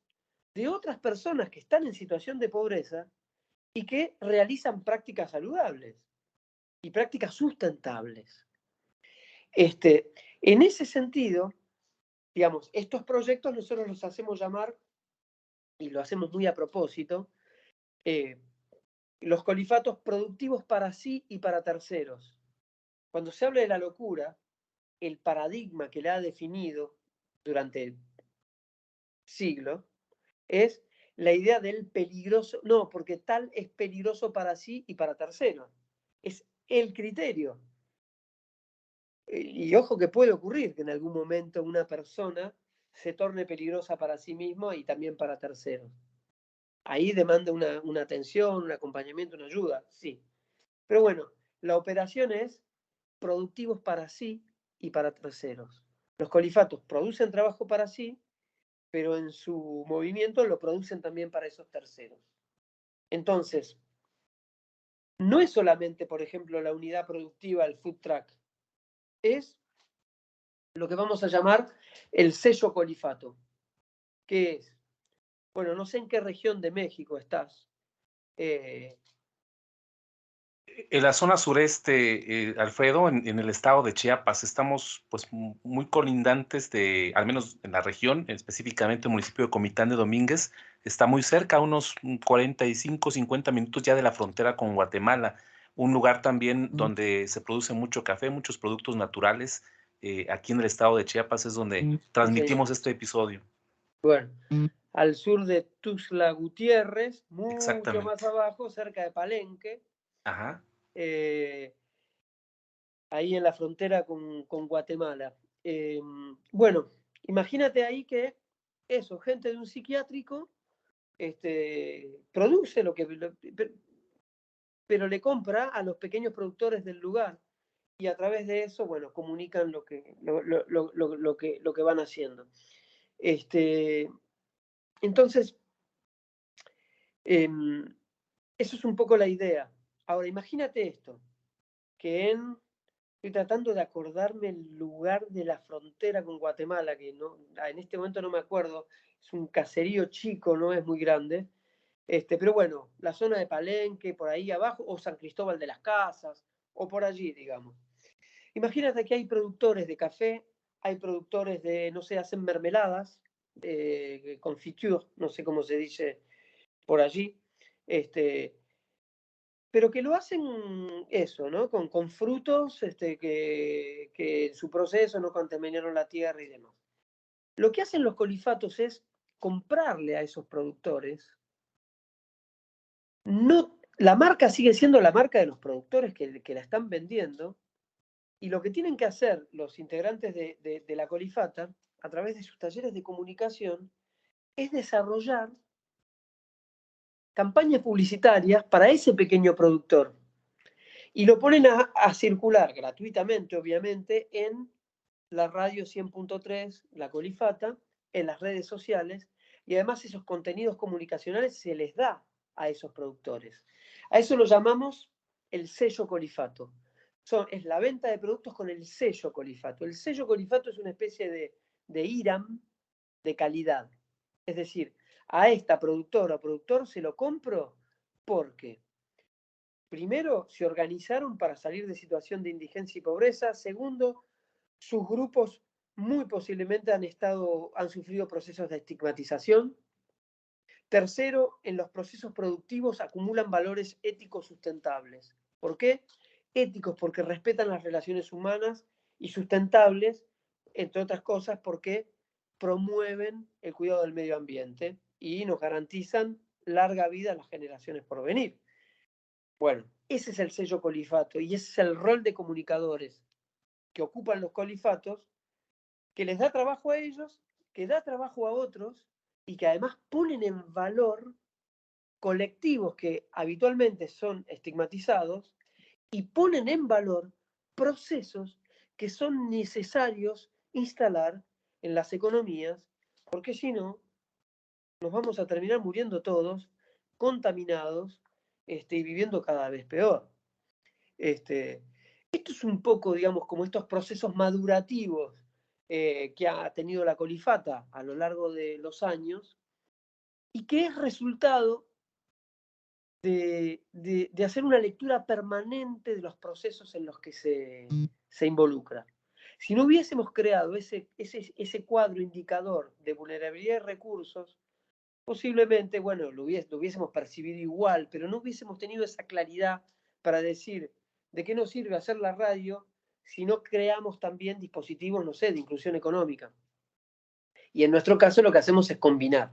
de otras personas que están en situación de pobreza y que realizan prácticas saludables y prácticas sustentables. En ese sentido, digamos, estos proyectos nosotros los hacemos llamar, y lo hacemos muy a propósito, los colifatos productivos para sí y para terceros. Cuando se habla de la locura, el paradigma que la ha definido durante el siglo es la idea del peligroso, no, porque tal es peligroso para sí y para terceros. Es el criterio. Y ojo que puede ocurrir que en algún momento una persona se torne peligrosa para sí mismo y también para terceros. Ahí demanda una atención, un acompañamiento, una ayuda, sí. Pero bueno, la operación es productivos para sí y para terceros. Los colifatos producen trabajo para sí, pero en su movimiento lo producen también para esos terceros. Entonces, no es solamente, por ejemplo, la unidad productiva, el food truck, es lo que vamos a llamar el sello colifato, que es, bueno, no sé en qué región de México estás. En la zona sureste, Alfredo, en el estado de Chiapas, estamos pues muy colindantes al menos en la región, específicamente el municipio de Comitán de Domínguez, está muy cerca, unos 45, 50 minutos ya de la frontera con Guatemala, un lugar también donde se produce mucho café, muchos productos naturales. Aquí en el estado de Chiapas es donde transmitimos este episodio. Bueno, al sur de Tuxtla Gutiérrez, mucho más Exactamente. abajo, cerca de Palenque, Ajá. ahí en la frontera con Guatemala. Bueno, imagínate ahí que eso, gente de un psiquiátrico produce pero le compra a los pequeños productores del lugar y a través de eso, bueno, comunican lo que van haciendo. Entonces, eso es un poco la idea. Ahora, imagínate esto, que estoy tratando de acordarme el lugar de la frontera con Guatemala, que no, en este momento no me acuerdo, es un caserío chico, no es muy grande, pero bueno, la zona de Palenque, por ahí abajo, o San Cristóbal de las Casas, o por allí, digamos. Imagínate que hay productores de café, hay productores de, no sé, hacen mermeladas, confiture, no sé cómo se dice por allí, pero que lo hacen eso, ¿no? Con frutos que en su proceso no contaminaron la tierra y demás. Lo que hacen los colifatos es comprarle a esos productores. No, la marca sigue siendo la marca de los productores que la están vendiendo, y lo que tienen que hacer los integrantes de la colifata, a través de sus talleres de comunicación, es desarrollar campañas publicitarias para ese pequeño productor. Y lo ponen a circular gratuitamente, obviamente, en la radio 100.3, la Colifata, en las redes sociales, y además esos contenidos comunicacionales se les da a esos productores. A eso lo llamamos el sello Colifato. Es la venta de productos con el sello Colifato. El sello Colifato es una especie de IRAM de calidad. Es decir, a esta productora o productor se lo compro porque primero, se organizaron para salir de situación de indigencia y pobreza. Segundo, sus grupos muy posiblemente han sufrido procesos de estigmatización. Tercero, en los procesos productivos acumulan valores éticos sustentables. ¿Por qué? Éticos porque respetan las relaciones humanas, y sustentables, entre otras cosas, porque promueven el cuidado del medio ambiente y nos garantizan larga vida a las generaciones por venir. Bueno, ese es el sello colifato y ese es el rol de comunicadores que ocupan los colifatos, que les da trabajo a ellos, que da trabajo a otros y que además ponen en valor colectivos que habitualmente son estigmatizados y ponen en valor procesos que son necesarios instalar en las economías, porque si no, nos vamos a terminar muriendo todos, contaminados, y viviendo cada vez peor. Esto es un poco, digamos, como estos procesos madurativos que ha tenido la colifata a lo largo de los años y que es resultado de hacer una lectura permanente de los procesos en los que se involucra. Si no hubiésemos creado ese cuadro indicador de vulnerabilidad de recursos, posiblemente, bueno, lo hubiésemos percibido igual, pero no hubiésemos tenido esa claridad para decir de qué nos sirve hacer la radio si no creamos también dispositivos, no sé, de inclusión económica. Y en nuestro caso lo que hacemos es combinar.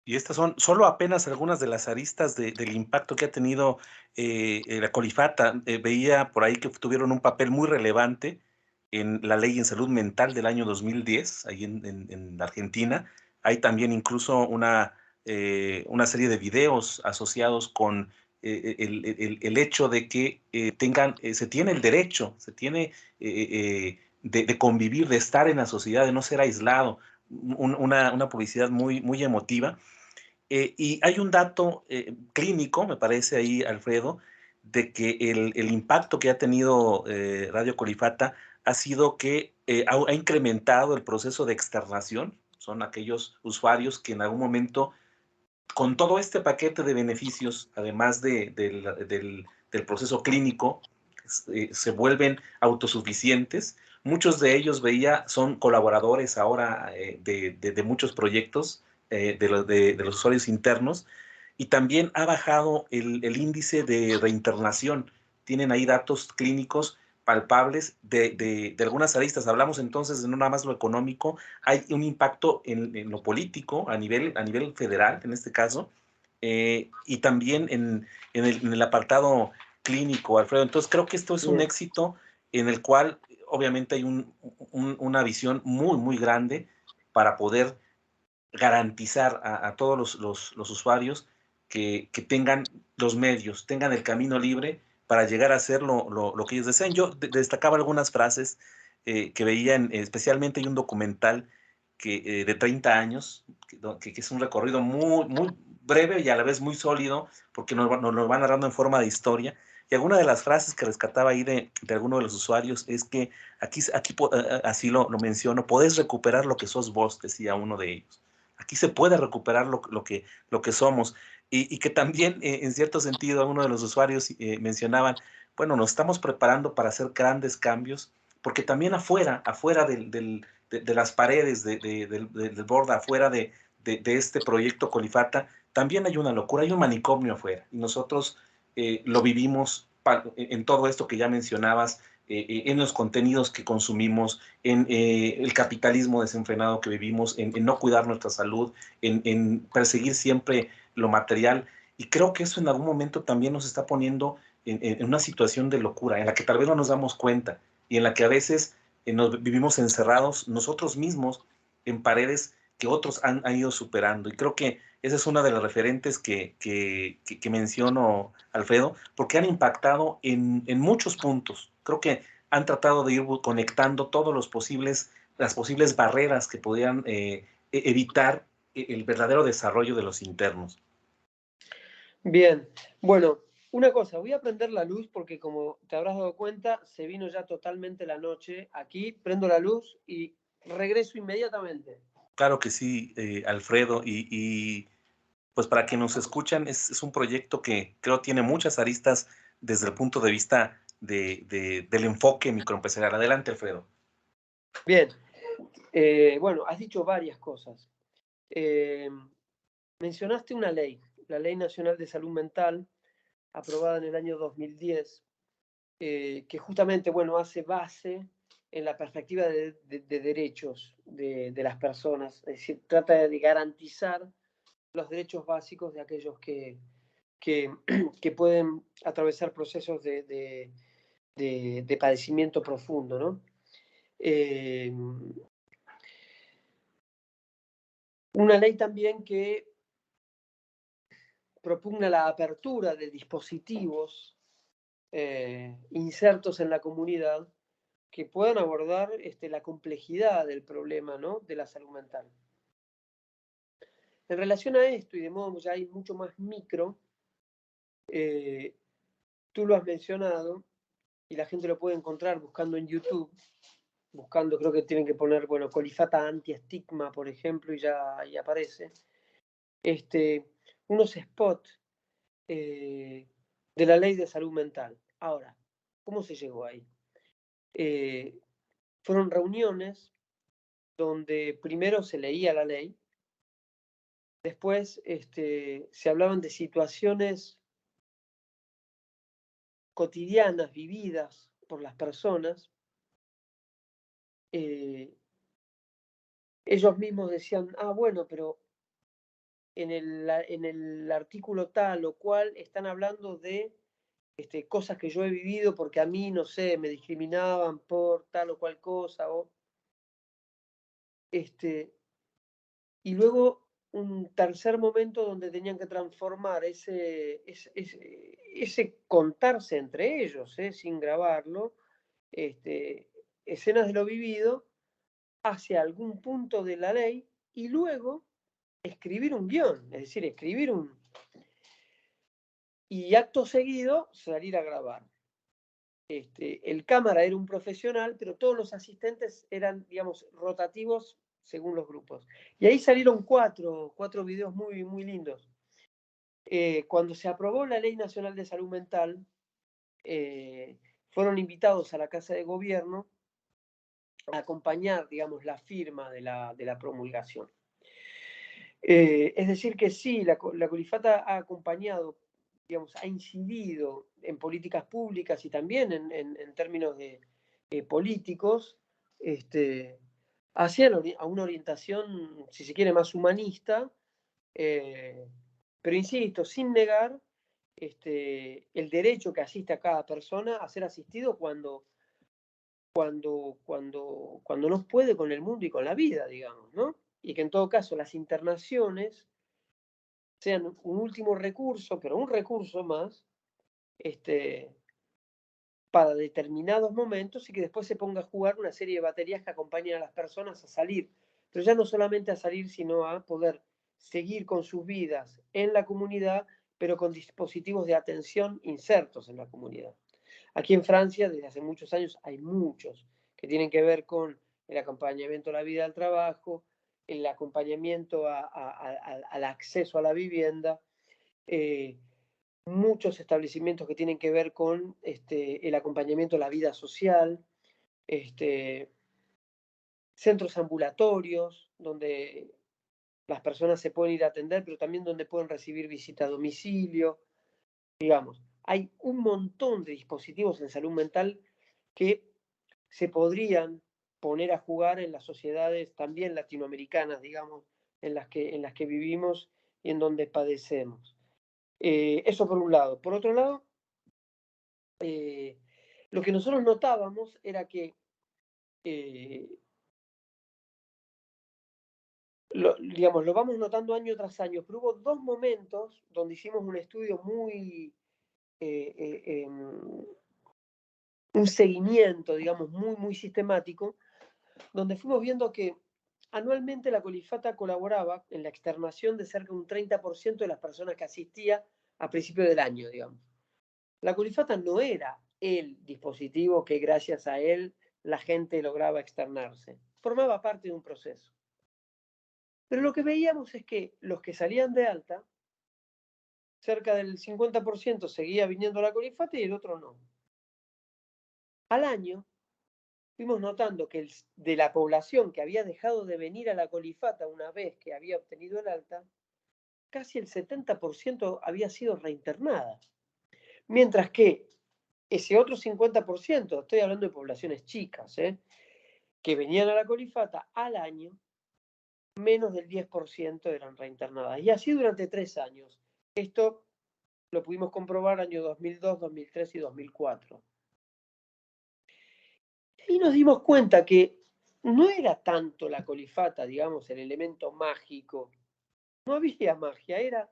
Y estas son solo apenas algunas de las aristas del impacto que ha tenido la colifata. Veía por ahí que tuvieron un papel muy relevante en la ley en salud mental del año 2010, ahí en Argentina. Hay también incluso una serie de videos asociados con el hecho de que se tiene el derecho, se tiene de convivir, de estar en la sociedad, de no ser aislado. Una publicidad muy, muy emotiva. Y hay un dato clínico, me parece ahí, Alfredo, de que el impacto que ha tenido Radio Colifata ha sido que ha incrementado el proceso de externación. Son aquellos usuarios que en algún momento, con todo este paquete de beneficios, además del proceso clínico, se vuelven autosuficientes. Muchos de ellos son colaboradores ahora de muchos proyectos de los usuarios internos, y también ha bajado el índice de reinternación. Tienen ahí datos clínicos palpables de algunas aristas. Hablamos entonces de no nada más lo económico, hay un impacto en lo político a nivel federal, en este caso, y también en el apartado clínico, Alfredo. Entonces creo que esto es un Bien, éxito en el cual obviamente hay una visión muy, muy grande para poder garantizar a todos los usuarios que tengan los medios, tengan el camino libre para llegar a hacer lo que ellos deseen. Yo destacaba algunas frases que veía, especialmente hay un documental de 30 años, que es un recorrido muy, muy breve y a la vez muy sólido, porque nos lo van narrando en forma de historia. Y alguna de las frases que rescataba ahí de alguno de los usuarios es que aquí así lo menciono, podés recuperar lo que sos vos, decía uno de ellos. Aquí se puede recuperar lo que somos. Y que también, en cierto sentido, algunos de los usuarios mencionaban, bueno, nos estamos preparando para hacer grandes cambios, porque también afuera de las paredes, del borde, afuera de este proyecto Colifata, también hay una locura, hay un manicomio afuera. Y nosotros lo vivimos en todo esto que ya mencionabas, en los contenidos que consumimos, en el capitalismo desenfrenado que vivimos, en no cuidar nuestra salud, en perseguir siempre lo material. Y creo que eso en algún momento también nos está poniendo en una situación de locura, en la que tal vez no nos damos cuenta y en la que a veces nos vivimos encerrados nosotros mismos en paredes que otros han ido superando. Y creo que esa es una de las referentes que menciono, Alfredo, porque han impactado en muchos puntos. Creo que han tratado de ir conectando todos las posibles barreras que podían evitar el verdadero desarrollo de los internos. bien. Bueno, una cosa, voy a prender la luz porque como te habrás dado cuenta, se vino ya totalmente la noche. Aquí prendo la luz y regreso inmediatamente. Claro que sí, Alfredo, y pues para quienes nos escuchan, es un proyecto que creo tiene muchas aristas desde el punto de vista del enfoque microempresarial. Adelante, Alfredo. Bien, bueno, has dicho varias cosas. Eh, mencionaste una ley, la Ley Nacional de Salud Mental, aprobada en el año 2010, que justamente, bueno, hace base en la perspectiva de derechos de las personas, es decir, trata de garantizar los derechos básicos de aquellos que, que pueden atravesar procesos de padecimiento profundo, ¿no? Una ley también que propugna la apertura de dispositivos insertos en la comunidad que puedan abordar la complejidad del problema, ¿no?, de la salud mental. En relación a esto, y de modo ya hay mucho más micro, tú lo has mencionado y la gente lo puede encontrar buscando en YouTube, buscando, creo que tienen que poner, bueno, Colifata anti-estigma, por ejemplo, y ya ahí aparece, unos spots de la ley de salud mental. Ahora, ¿cómo se llegó ahí? Fueron reuniones donde primero se leía la ley, después se hablaban de situaciones cotidianas vividas por las personas. Ellos mismos decían, ah, bueno, pero en el artículo tal o cual están hablando de cosas que yo he vivido porque a mí, no sé, me discriminaban por tal o cual cosa. Y luego un tercer momento donde tenían que transformar ese contarse entre ellos, sin grabarlo, escenas de lo vivido hacia algún punto de la ley y luego escribir un guión, es decir, escribir un... Y acto seguido salir a grabar. El cámara era un profesional, pero todos los asistentes eran, digamos, rotativos según los grupos. Y ahí salieron cuatro videos muy, muy lindos. Cuando se aprobó la Ley Nacional de Salud Mental, fueron invitados a la Casa de Gobierno a acompañar, digamos, la firma de la promulgación. Es decir, que sí, la Colifata ha acompañado digamos, ha incidido en políticas públicas y también en términos de políticos, hacia a una orientación, si se quiere, más humanista, pero insisto, sin negar el derecho que asiste a cada persona a ser asistido cuando no puede con el mundo y con la vida, digamos, ¿no? Y que en todo caso las internaciones sean un último recurso, pero un recurso más, para determinados momentos y que después se ponga a jugar una serie de baterías que acompañen a las personas a salir. Pero ya no solamente a salir, sino a poder seguir con sus vidas en la comunidad, pero con dispositivos de atención insertos en la comunidad. Aquí en Francia, desde hace muchos años, hay muchos que tienen que ver con el acompañamiento a la vida al trabajo, el acompañamiento al acceso a la vivienda, muchos establecimientos que tienen que ver con el acompañamiento a la vida social, centros ambulatorios, donde las personas se pueden ir a atender, pero también donde pueden recibir visita a domicilio, digamos. Hay un montón de dispositivos en salud mental que se podrían poner a jugar en las sociedades también latinoamericanas, digamos, en las que vivimos y en donde padecemos. Eso por un lado. Por otro lado, lo que nosotros notábamos era que digamos, lo vamos notando año tras año, pero hubo dos momentos donde hicimos un estudio muy, un seguimiento, digamos, muy, muy sistemático, donde fuimos viendo que anualmente la Colifata colaboraba en la externación de cerca de un 30% de las personas que asistía a principio del año, digamos. La Colifata no era el dispositivo que gracias a él la gente lograba externarse, formaba parte de un proceso. Pero lo que veíamos es que los que salían de alta, cerca del 50% seguía viniendo a la Colifata y el otro no. Al año fuimos notando que de la población que había dejado de venir a la Colifata una vez que había obtenido el alta, casi el 70% había sido reinternada. Mientras que ese otro 50%, estoy hablando de poblaciones chicas, que venían a la Colifata al año, menos del 10% eran reinternadas. Y así durante 3 años. Esto lo pudimos comprobar año 2002, 2003 y 2004. Y nos dimos cuenta que no era tanto la Colifata, digamos, el elemento mágico. No había magia, era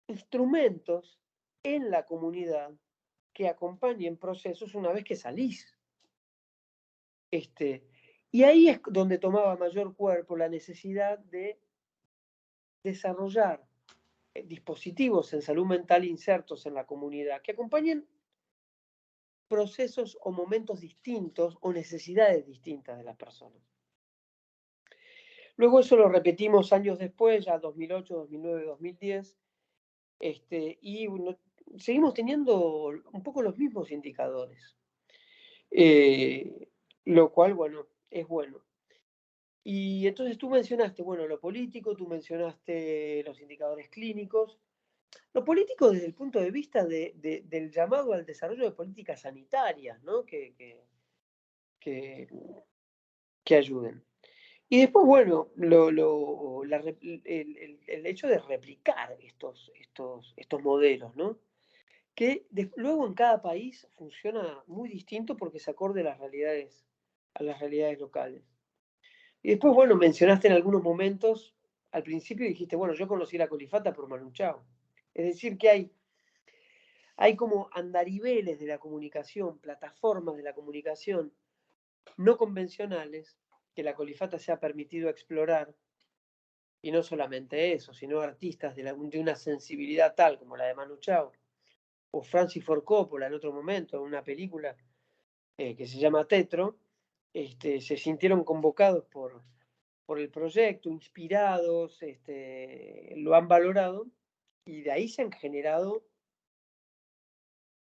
instrumentos en la comunidad que acompañen procesos una vez que salís. Y ahí es donde tomaba mayor cuerpo la necesidad de desarrollar dispositivos en salud mental insertos en la comunidad que acompañen procesos o momentos distintos o necesidades distintas de las personas. Luego eso lo repetimos años después, ya 2008, 2009, 2010, y seguimos teniendo un poco los mismos indicadores, lo cual, bueno, es bueno. Y entonces tú mencionaste, bueno, lo político, tú mencionaste los indicadores clínicos. Lo político desde el punto de vista del llamado al desarrollo de políticas sanitarias, ¿no? Que ayuden. Y después, bueno, el hecho de replicar estos modelos, ¿no? Que luego en cada país funciona muy distinto porque se acorde a las realidades locales. Y después, bueno, mencionaste en algunos momentos, al principio dijiste, bueno, yo conocí la Colifata por Manu Chao. Es decir, que hay como andariveles de la comunicación, plataformas de la comunicación no convencionales que la Colifata se ha permitido explorar, y no solamente eso, sino artistas de una sensibilidad tal como la de Manu Chao, o Francis Ford Coppola en otro momento, en una película que se llama Tetro, se sintieron convocados por el proyecto, inspirados, lo han valorado, y de ahí se han generado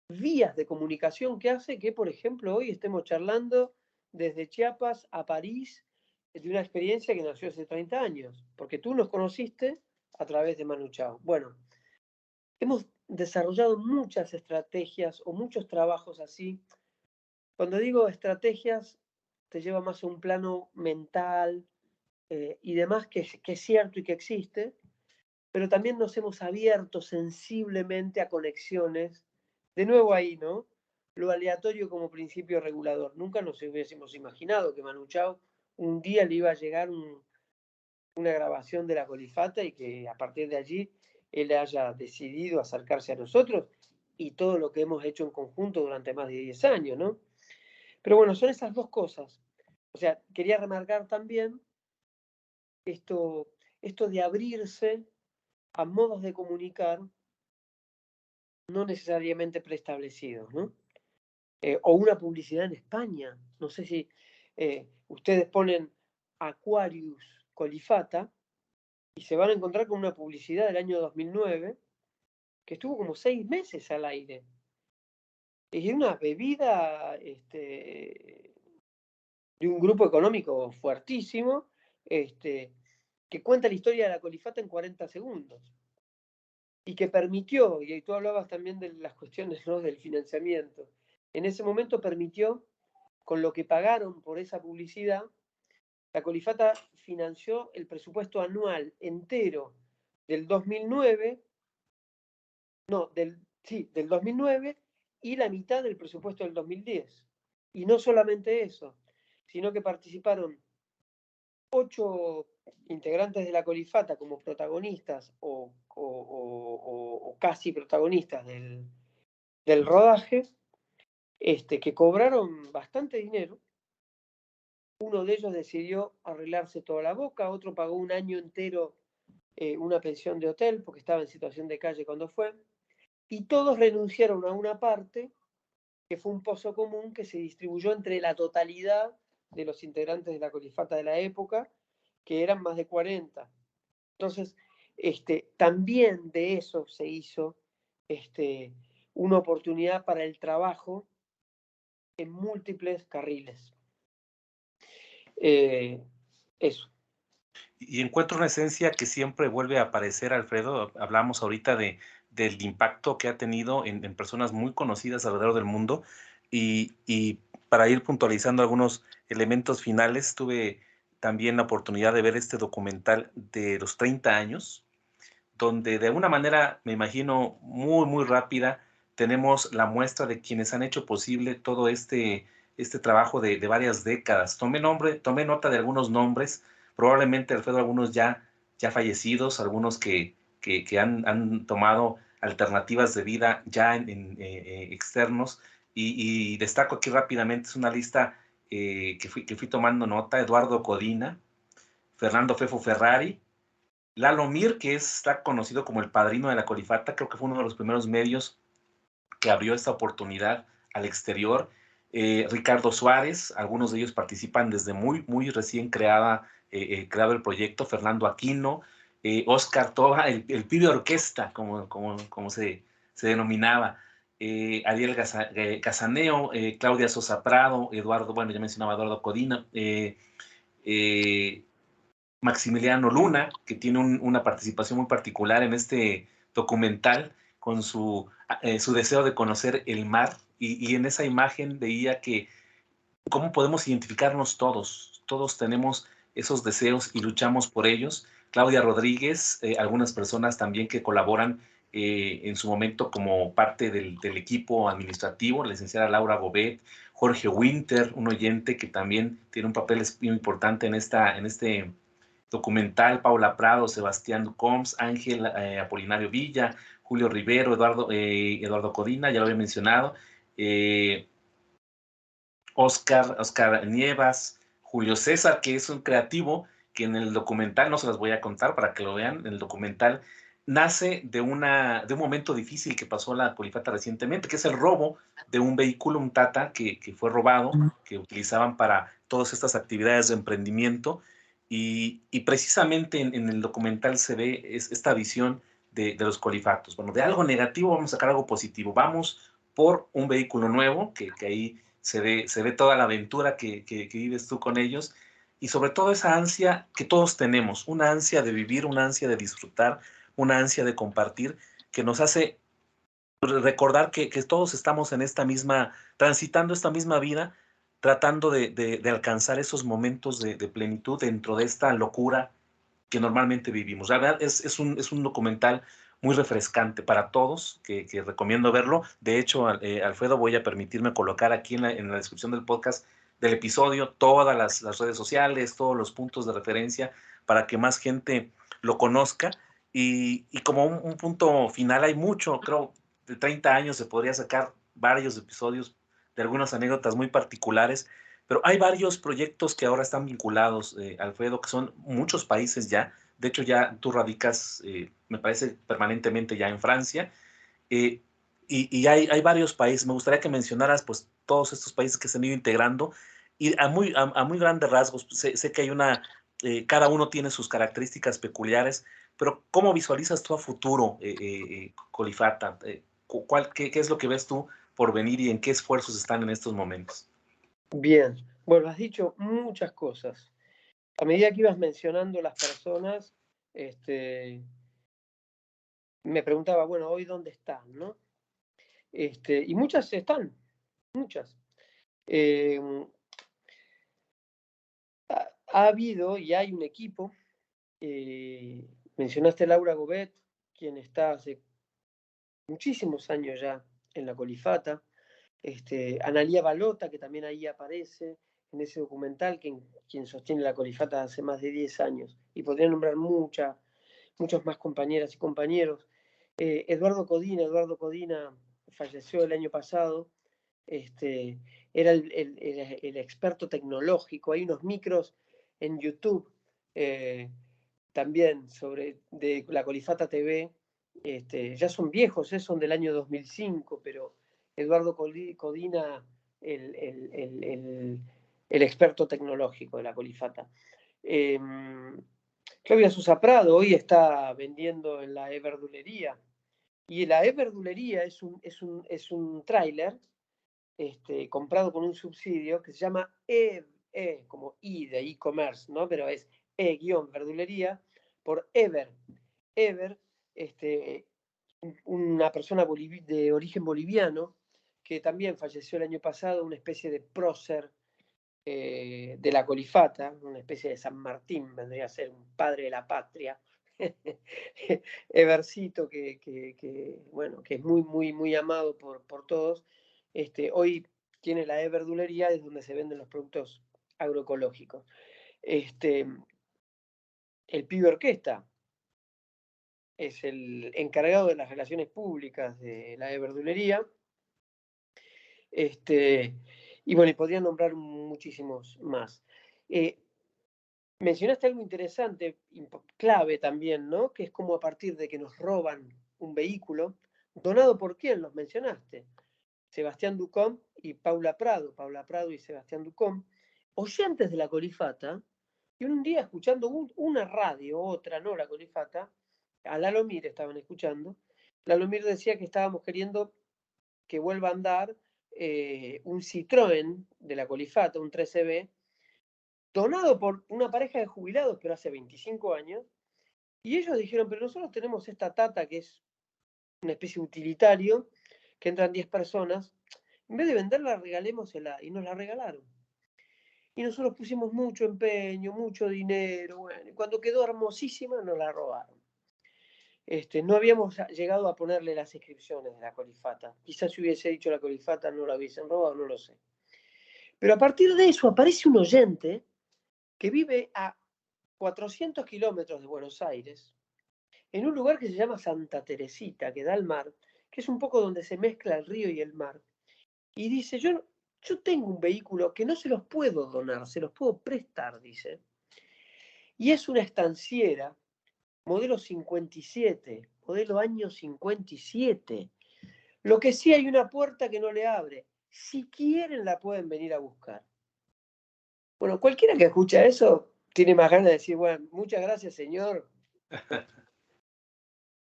vías de comunicación que hace que, por ejemplo, hoy estemos charlando desde Chiapas a París de una experiencia que nació hace 30 años, porque tú nos conociste a través de Manu Chao. Bueno, hemos desarrollado muchas estrategias o muchos trabajos así. Cuando digo estrategias, te lleva más a un plano mental y demás, que es cierto y que existe, pero también nos hemos abierto sensiblemente a conexiones. De nuevo ahí, ¿no? Lo aleatorio como principio regulador. Nunca nos hubiésemos imaginado que Manu Chao un día le iba a llegar una grabación de la Colifata y que a partir de allí él haya decidido acercarse a nosotros y todo lo que hemos hecho en conjunto durante más de 10 años, ¿no? Pero bueno, son esas dos cosas. O sea, quería remarcar también esto, esto de abrirse a modos de comunicar no necesariamente preestablecidos, ¿no? O una publicidad en España. No sé si ustedes ponen Aquarius Colifata y se van a encontrar con una publicidad del año 2009 que estuvo como 6 meses al aire. Es una bebida de un grupo económico fuertísimo, que cuenta la historia de la Colifata en 40 segundos. Y que permitió, y tú hablabas también de las cuestiones, ¿no?, del financiamiento, en ese momento permitió, con lo que pagaron por esa publicidad, la Colifata financió el presupuesto anual entero del 2009, no, del 2009 y la mitad del presupuesto del 2010. Y no solamente eso, sino que participaron 8 integrantes de la Colifata como protagonistas o casi protagonistas del rodaje, que cobraron bastante dinero. Uno de ellos decidió arreglarse toda la boca, otro pagó un año entero una pensión de hotel porque estaba en situación de calle cuando fue, y todos renunciaron a una parte que fue un pozo común que se distribuyó entre la totalidad de los integrantes de la Colifata de la época, que eran más de 40. Entonces, también de eso se hizo una oportunidad para el trabajo en múltiples carriles. Eso. Y encuentro una esencia que siempre vuelve a aparecer, Alfredo. Hablamos ahorita del impacto que ha tenido en personas muy conocidas alrededor del mundo. Y para ir puntualizando algunos elementos finales, tuve también la oportunidad de ver este documental de los 30 años, donde de alguna manera, me imagino, muy, muy rápida, tenemos la muestra de quienes han hecho posible todo este trabajo de varias décadas. Tomé nota de algunos nombres, probablemente, Alfredo, algunos ya fallecidos, algunos que han tomado alternativas de vida ya en externos, y destaco aquí rápidamente, es una lista que fui tomando nota: Eduardo Codina, Fernando Fefo Ferrari, Lalo Mir, que está conocido como el padrino de la Colifata. Creo que fue uno de los primeros medios que abrió esta oportunidad al exterior. Ricardo Suárez, algunos de ellos participan desde muy, muy recién creado el proyecto. Fernando Aquino, Oscar Toja, el pibe orquesta, como se denominaba. Ariel Casaneo, Claudia Sosa Prado, Eduardo, bueno, ya mencionaba Eduardo Codina, Maximiliano Luna, que tiene una participación muy particular en este documental con su deseo de conocer el mar, y en esa imagen veía que cómo podemos identificarnos todos. Todos tenemos esos deseos y luchamos por ellos. Claudia Rodríguez, algunas personas también que colaboran en su momento como parte del equipo administrativo, la licenciada Laura Gobet, Jorge Winter, un oyente que también tiene un papel muy importante en este documental, Paula Prado, Sebastián Combs, Ángel Apolinario Villa, Julio Rivero, Eduardo Codina, ya lo había mencionado, Oscar Nievas, Julio César, que es un creativo que en el documental, no se las voy a contar para que lo vean, en el documental nace de un momento difícil que pasó la Colifata recientemente, que es el robo de un vehículo, un Tata, que fue robado, que utilizaban para todas estas actividades de emprendimiento, y precisamente en el documental se ve esta visión de los colifatos. Bueno, de algo negativo vamos a sacar algo positivo. Vamos por un vehículo nuevo, que ahí se ve toda la aventura que vives tú con ellos, y sobre todo esa ansia que todos tenemos, una ansia de vivir, una ansia de disfrutar, una ansia de compartir, que nos hace recordar que todos estamos en esta misma, transitando esta misma vida, tratando de alcanzar esos momentos de plenitud dentro de esta locura que normalmente vivimos. La verdad es un documental muy refrescante para todos, que recomiendo verlo. De hecho, Alfredo, voy a permitirme colocar aquí en la descripción del podcast, del episodio, todas las redes sociales, todos los puntos de referencia para que más gente lo conozca. Y como un punto final, hay mucho, creo, de 30 años se podría sacar varios episodios de algunas anécdotas muy particulares, pero hay varios proyectos que ahora están vinculados, Alfredo, que son muchos países ya. De hecho, ya tú radicas, me parece, permanentemente ya en Francia. eh, y hay varios países. Me gustaría que mencionaras pues todos estos países que se han ido integrando y a muy grandes rasgos. Sé que hay cada uno tiene sus características peculiares, pero ¿cómo visualizas tú a futuro, Colifata? ¿Qué es lo que ves tú por venir y en qué esfuerzos están en estos momentos? Bien, bueno, has dicho muchas cosas. A medida que ibas mencionando las personas, me preguntaba, bueno, hoy dónde están, ¿no? Y muchas están, muchas. Eh, ha habido y hay un equipo, mencionaste Laura Gobet, quien está hace muchísimos años ya en la Colifata, Analía Balota, que también ahí aparece en ese documental, quien sostiene la Colifata hace más de 10 años, y podría nombrar muchos más compañeras y compañeros. Eduardo Codina falleció el año pasado, era el experto tecnológico. Hay unos micros en YouTube también de la Colifata TV, ya son viejos, son del año 2005, pero Eduardo Codina, el experto tecnológico de la Colifata. Claudia Sosa Prado hoy está vendiendo en la e-verdulería. Y la e-verdulería es un tráiler comprado con un subsidio que se llama como I de e-commerce, ¿no? Pero es E-verdulería por Ever. Ever, una persona de origen boliviano que también falleció el año pasado, una especie de prócer de la Colifata, una especie de San Martín, vendría a ser un padre de la patria. Evercito, bueno, que es muy, muy, muy amado por todos. Hoy tiene la e-verdulería, es donde se venden los productos agroecológicos. El pibe orquesta es el encargado de las relaciones públicas de la e-verdulería. Y bueno, y podría nombrar muchísimos más. Mencionaste algo interesante, clave también, ¿no? Que es como a partir de que nos roban un vehículo, ¿donado por quién? Los mencionaste. Sebastián Ducón y Paula Prado y Sebastián Ducón, oyentes de la Colifata, y un día escuchando una radio, otra, no la Colifata, a Lalomir estaban escuchando, Lalomir decía que estábamos queriendo que vuelva a andar un Citroën de la Colifata, un 13B, donado por una pareja de jubilados, pero hace 25 años, y ellos dijeron, pero nosotros tenemos esta Tata que es una especie de utilitario, que entran 10 personas, en vez de venderla, regalémosela, y nos la regalaron. Y nosotros pusimos mucho empeño, mucho dinero, bueno, y cuando quedó hermosísima nos la robaron. No habíamos llegado a ponerle las inscripciones de la Colifata. Quizás si hubiese dicho la Colifata no la hubiesen robado, no lo sé. Pero a partir de eso aparece un oyente que vive a 400 kilómetros de Buenos Aires, en un lugar que se llama Santa Teresita, que da al mar, que es un poco donde se mezcla el río y el mar. Y dice, yo tengo un vehículo que no se los puedo donar, se los puedo prestar, dice. Y es una estanciera, modelo 57, modelo año 57. Lo que sí, hay una puerta que no le abre. Si quieren la pueden venir a buscar. Bueno, cualquiera que escucha eso tiene más ganas de decir, bueno, muchas gracias, señor.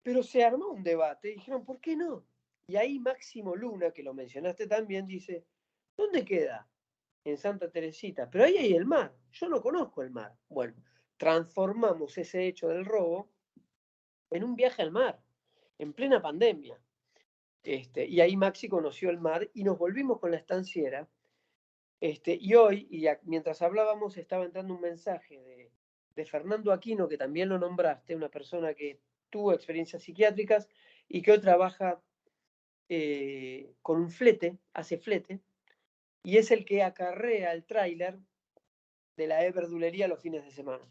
Pero se armó un debate y dijeron, ¿por qué no? Y ahí Máximo Luna, que lo mencionaste también, dice, ¿dónde queda? En Santa Teresita. Pero ahí hay el mar. Yo no conozco el mar. Bueno, transformamos ese hecho del robo en un viaje al mar. en plena pandemia. Y ahí Maxi conoció el mar y nos volvimos con la estanciera. Y hoy, mientras hablábamos, estaba entrando un mensaje de Fernando Aquino, que también lo nombraste, una persona que tuvo experiencias psiquiátricas y que hoy trabaja con un flete, hace flete, y es el que acarrea el tráiler de la verdulería los fines de semana.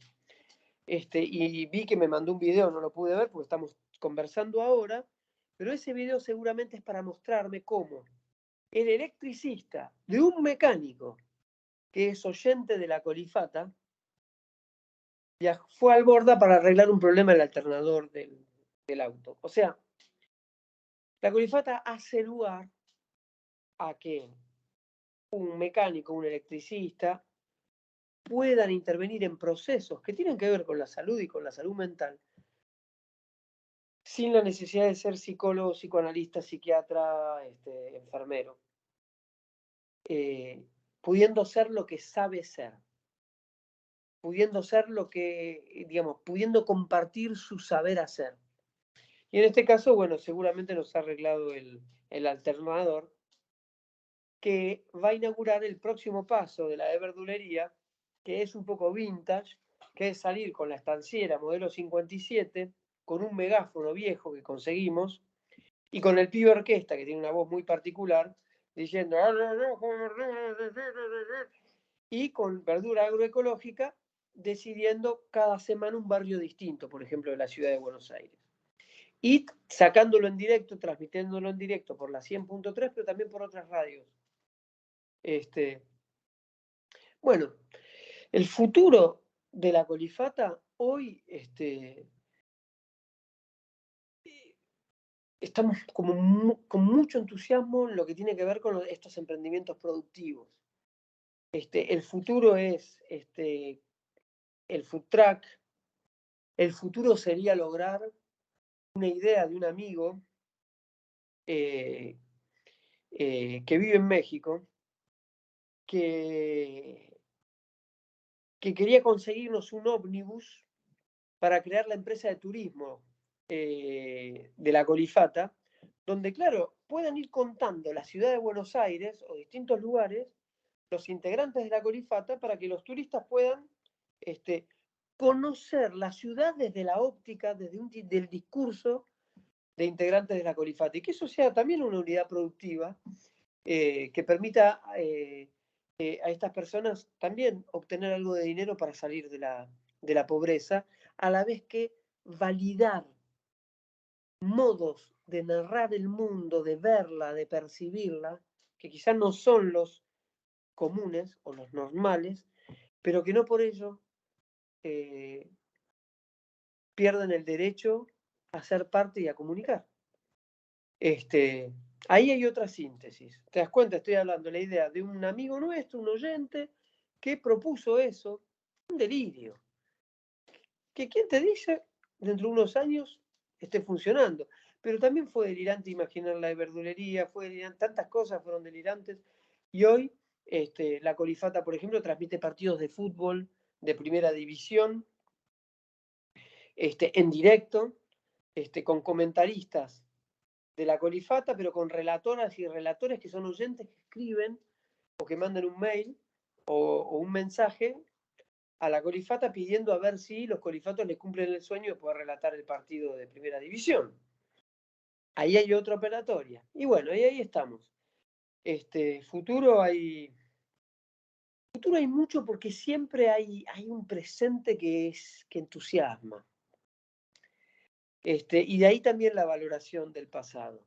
Y vi que me mandó un video, no lo pude ver porque estamos conversando ahora, pero ese video seguramente es para mostrarme cómo el electricista de un mecánico que es oyente de la Colifata fue al Borda para arreglar un problema del alternador del auto. O sea, la Colifata hace lugar a que un mecánico, un electricista, puedan intervenir en procesos que tienen que ver con la salud y con la salud mental, sin la necesidad de ser psicólogo, psicoanalista, psiquiatra, enfermero, pudiendo ser lo que sabe ser, pudiendo ser lo que, digamos, pudiendo compartir su saber hacer. Y en este caso, bueno, seguramente nos ha arreglado el alternador, que va a inaugurar el próximo paso de la verdulería, que es un poco vintage, que es salir con la estanciera modelo 57, con un megáfono viejo que conseguimos, y con el pibe orquesta, que tiene una voz muy particular, diciendo, y con verdura agroecológica, decidiendo cada semana un barrio distinto, por ejemplo, de la ciudad de Buenos Aires. Y sacándolo en directo, transmitiéndolo en directo por la 100.3, pero también por otras radios. Bueno, el futuro de la Colifata hoy, estamos con mucho entusiasmo en lo que tiene que ver con estos emprendimientos productivos. El futuro es el food truck. El futuro sería lograr una idea de un amigo que vive en México, que quería conseguirnos un ómnibus para crear la empresa de turismo de la Colifata, donde, claro, puedan ir contando la ciudad de Buenos Aires o distintos lugares, los integrantes de la Colifata, para que los turistas puedan conocer la ciudad desde la óptica, del discurso de integrantes de la Colifata, y que eso sea también una unidad productiva que permita a estas personas también obtener algo de dinero para salir de la pobreza, a la vez que validar modos de narrar el mundo, de verla, de percibirla, que quizás no son los comunes o los normales, pero que no por ello pierden el derecho a ser parte y a comunicar. Ahí hay otra síntesis. ¿Te das cuenta? Estoy hablando de la idea de un amigo nuestro, un oyente, que propuso eso, un delirio. Que quién te dice, dentro de unos años esté funcionando. Pero también fue delirante imaginar la verdulería, fue delirante, tantas cosas fueron delirantes. Y hoy la Colifata, por ejemplo, transmite partidos de fútbol de primera división en directo, con comentaristas de la Colifata, pero con relatoras y relatores que son oyentes que escriben o que mandan un mail o un mensaje a la Colifata pidiendo a ver si los colifatos les cumplen el sueño de poder relatar el partido de primera división. Ahí hay otra operatoria. Y bueno, ahí estamos. Futuro hay mucho porque siempre hay un presente que entusiasma. Y de ahí también la valoración del pasado.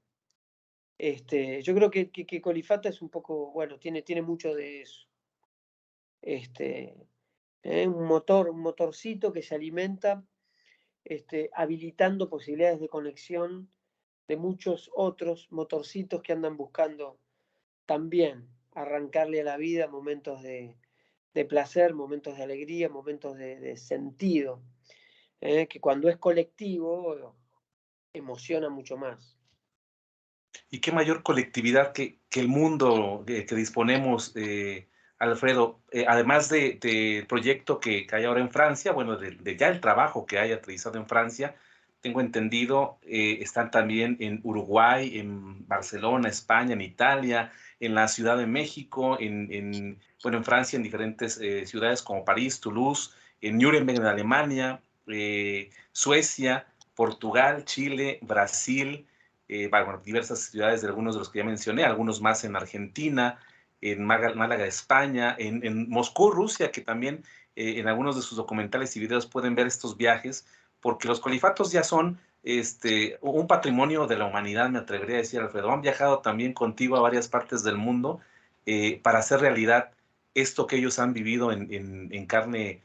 Yo creo que Colifata es un poco, bueno, tiene mucho de eso. Un motorcito que se alimenta, habilitando posibilidades de conexión de muchos otros motorcitos que andan buscando también arrancarle a la vida momentos de placer, momentos de alegría, momentos de sentido, que cuando es colectivo emociona mucho más. Y qué mayor colectividad que el mundo que disponemos, Alfredo, además del proyecto que hay ahora en Francia, bueno, de ya el trabajo que hay aterrizado en Francia, tengo entendido, están también en Uruguay, en Barcelona, España, en Italia, en la Ciudad de México, bueno, en Francia, en diferentes ciudades como París, Toulouse, en Nuremberg, en Alemania, Suecia, Portugal, Chile, Brasil, bueno, diversas ciudades de algunos de los que ya mencioné, algunos más en Argentina, en Málaga, España, en Moscú, Rusia, que también en algunos de sus documentales y videos pueden ver estos viajes, porque los colifatos ya son un patrimonio de la humanidad, me atrevería a decir, Alfredo. Han viajado también contigo a varias partes del mundo para hacer realidad esto que ellos han vivido en carne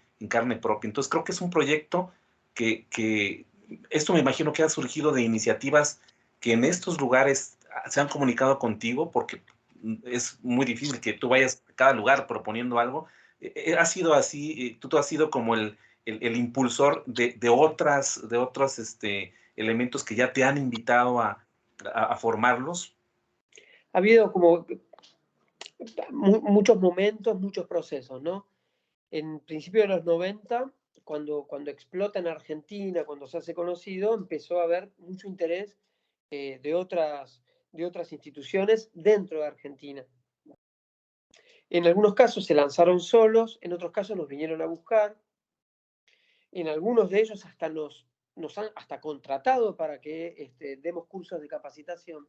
propia. Entonces creo que es un proyecto que esto me imagino que ha surgido de iniciativas que en estos lugares se han comunicado contigo, porque es muy difícil que tú vayas a cada lugar proponiendo algo. Ha sido así, tú has sido como el impulsor de otros elementos que ya te han invitado a formarlos. Ha habido como muchos momentos, muchos procesos, ¿no? En principio de los 90, cuando explota en Argentina, cuando se hace conocido, empezó a haber mucho interés de otras instituciones dentro de Argentina. En algunos casos se lanzaron solos, en otros casos nos vinieron a buscar, en algunos de ellos hasta nos han hasta contratado para que demos cursos de capacitación.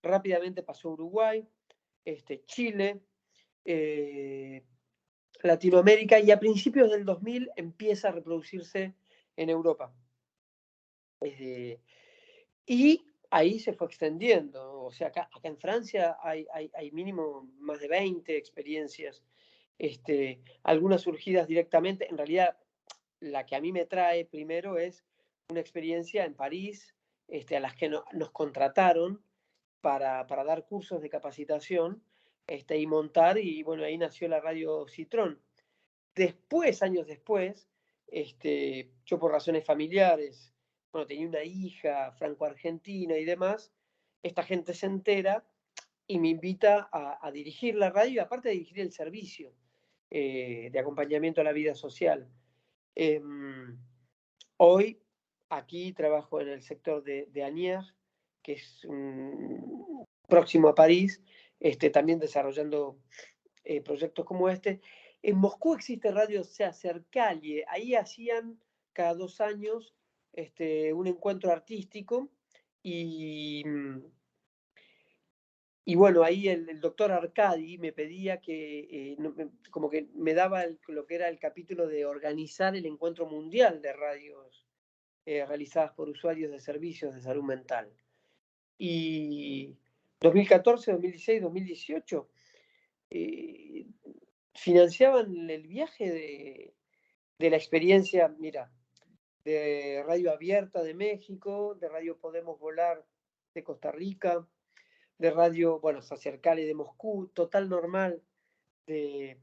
Rápidamente pasó Uruguay, Chile, Latinoamérica, y a principios del 2000 empieza a reproducirse en Europa. Y ahí se fue extendiendo. O sea, acá en Francia hay mínimo más de 20 experiencias, algunas surgidas directamente. En realidad, la que a mí me trae primero es una experiencia en París, a las que nos contrataron para dar cursos de capacitación y montar, y bueno, ahí nació la radio Citrón. Después, años después, yo por razones familiares, bueno, tenía una hija franco-argentina y demás, esta gente se entera y me invita a dirigir la radio, y aparte de dirigir el servicio de acompañamiento a la vida social. Hoy aquí trabajo en el sector de Anières, que es próximo a París, también desarrollando proyectos como este. En Moscú existe Radio Cercalie, ahí hacían cada 2 años un encuentro artístico, y bueno, ahí el doctor Arcadi me pedía que, como que me daba lo que era el capítulo de organizar el encuentro mundial de radios realizadas por usuarios de servicios de salud mental. Y 2014, 2016, 2018 financiaban el viaje de la experiencia, mira, de Radio Abierta de México, de Radio Podemos Volar de Costa Rica, de Radio, bueno, Sacercale de Moscú, Total Normal de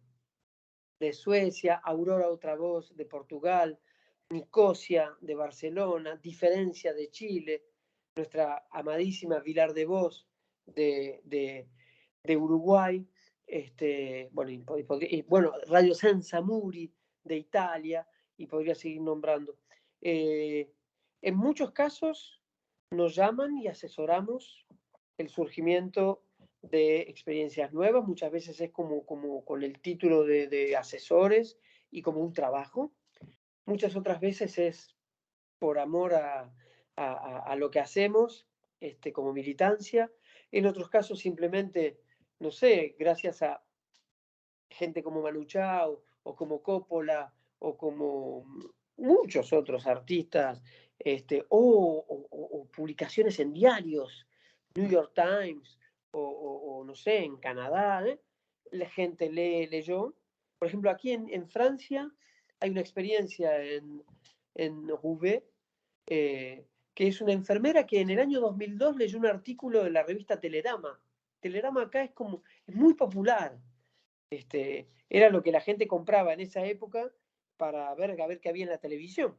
Suecia, Aurora Otra Voz de Portugal, Nicosia de Barcelona, Diferencia de Chile, nuestra amadísima Vilar de Voz de Uruguay, bueno, Radio Senza Muri de Italia, y podría seguir nombrando. En muchos casos nos llaman y asesoramos el surgimiento de experiencias nuevas. Muchas veces es como con el título de asesores y como un trabajo. Muchas otras veces es por amor a lo que hacemos, como militancia. En otros casos simplemente, no sé, gracias a gente como Manu Chao o como Coppola o como muchos otros artistas, o publicaciones en diarios, New York Times, o no sé, en Canadá, la gente leyó. Por ejemplo, aquí en Francia hay una experiencia en Roubaix, que es una enfermera que en el año 2002 leyó un artículo de la revista Telerama. Telerama acá es muy popular. Era lo que la gente compraba en esa época para a ver qué había en la televisión.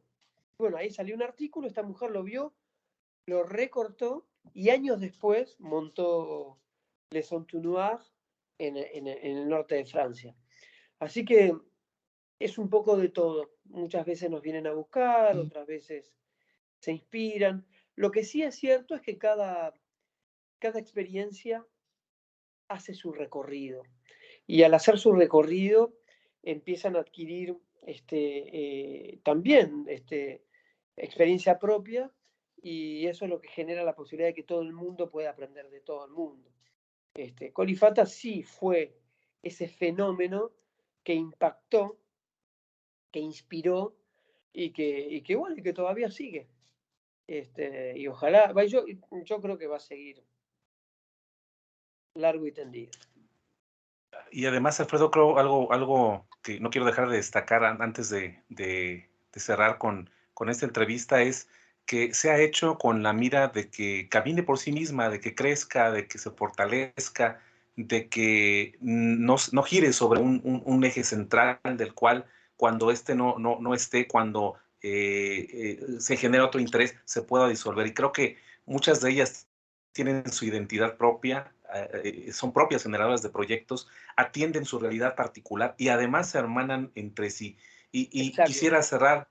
Bueno, ahí salió un artículo, esta mujer lo vio, lo recortó, y años después montó Les Entonnoirs en el norte de Francia. Así que es un poco de todo. Muchas veces nos vienen a buscar, otras veces se inspiran. Lo que sí es cierto es que cada experiencia hace su recorrido. Y al hacer su recorrido empiezan a adquirir también experiencia propia, y eso es lo que genera la posibilidad de que todo el mundo pueda aprender de todo el mundo. Colifata sí fue ese fenómeno que impactó, que inspiró y que todavía sigue. Y ojalá, yo creo que va a seguir largo y tendido. Y además, Alfredo, creo algo que no quiero dejar de destacar antes de cerrar con esta entrevista es que se ha hecho con la mira de que camine por sí misma, de que crezca, de que se fortalezca, de que no gire sobre un eje central del cual cuando este no esté, cuando se genera otro interés, se pueda disolver. Y creo que muchas de ellas tienen su identidad propia, son propias generadoras de proyectos, atienden su realidad particular y además se hermanan entre sí. Y quisiera cerrar,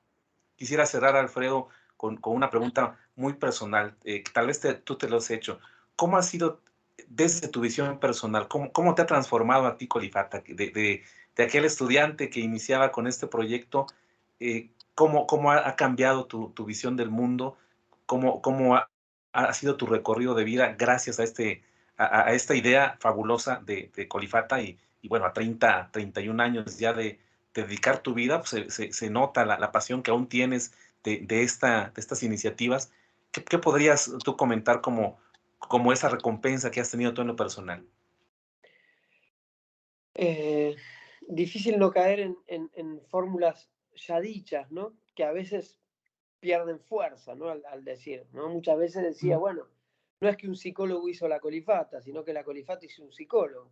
Alfredo, con una pregunta muy personal, tal vez tú te lo has hecho. ¿Cómo ha sido desde tu visión personal? ¿Cómo te ha transformado a ti, Colifata? De aquel estudiante que iniciaba con este proyecto, ¿cómo ha cambiado tu visión del mundo? ¿Cómo ha sido tu recorrido de vida gracias a esta idea fabulosa de Colifata y bueno, a 31 años ya de dedicar tu vida, pues se nota la pasión que aún tienes de estas iniciativas. ¿Qué podrías tú comentar como esa recompensa que has tenido tú en lo personal? Difícil no caer en fórmulas ya dichas, ¿no? Que a veces pierden fuerza, ¿no? Al decir, ¿no? Muchas veces decía, bueno, no es que un psicólogo hizo la colifata, sino que la colifata hizo un psicólogo.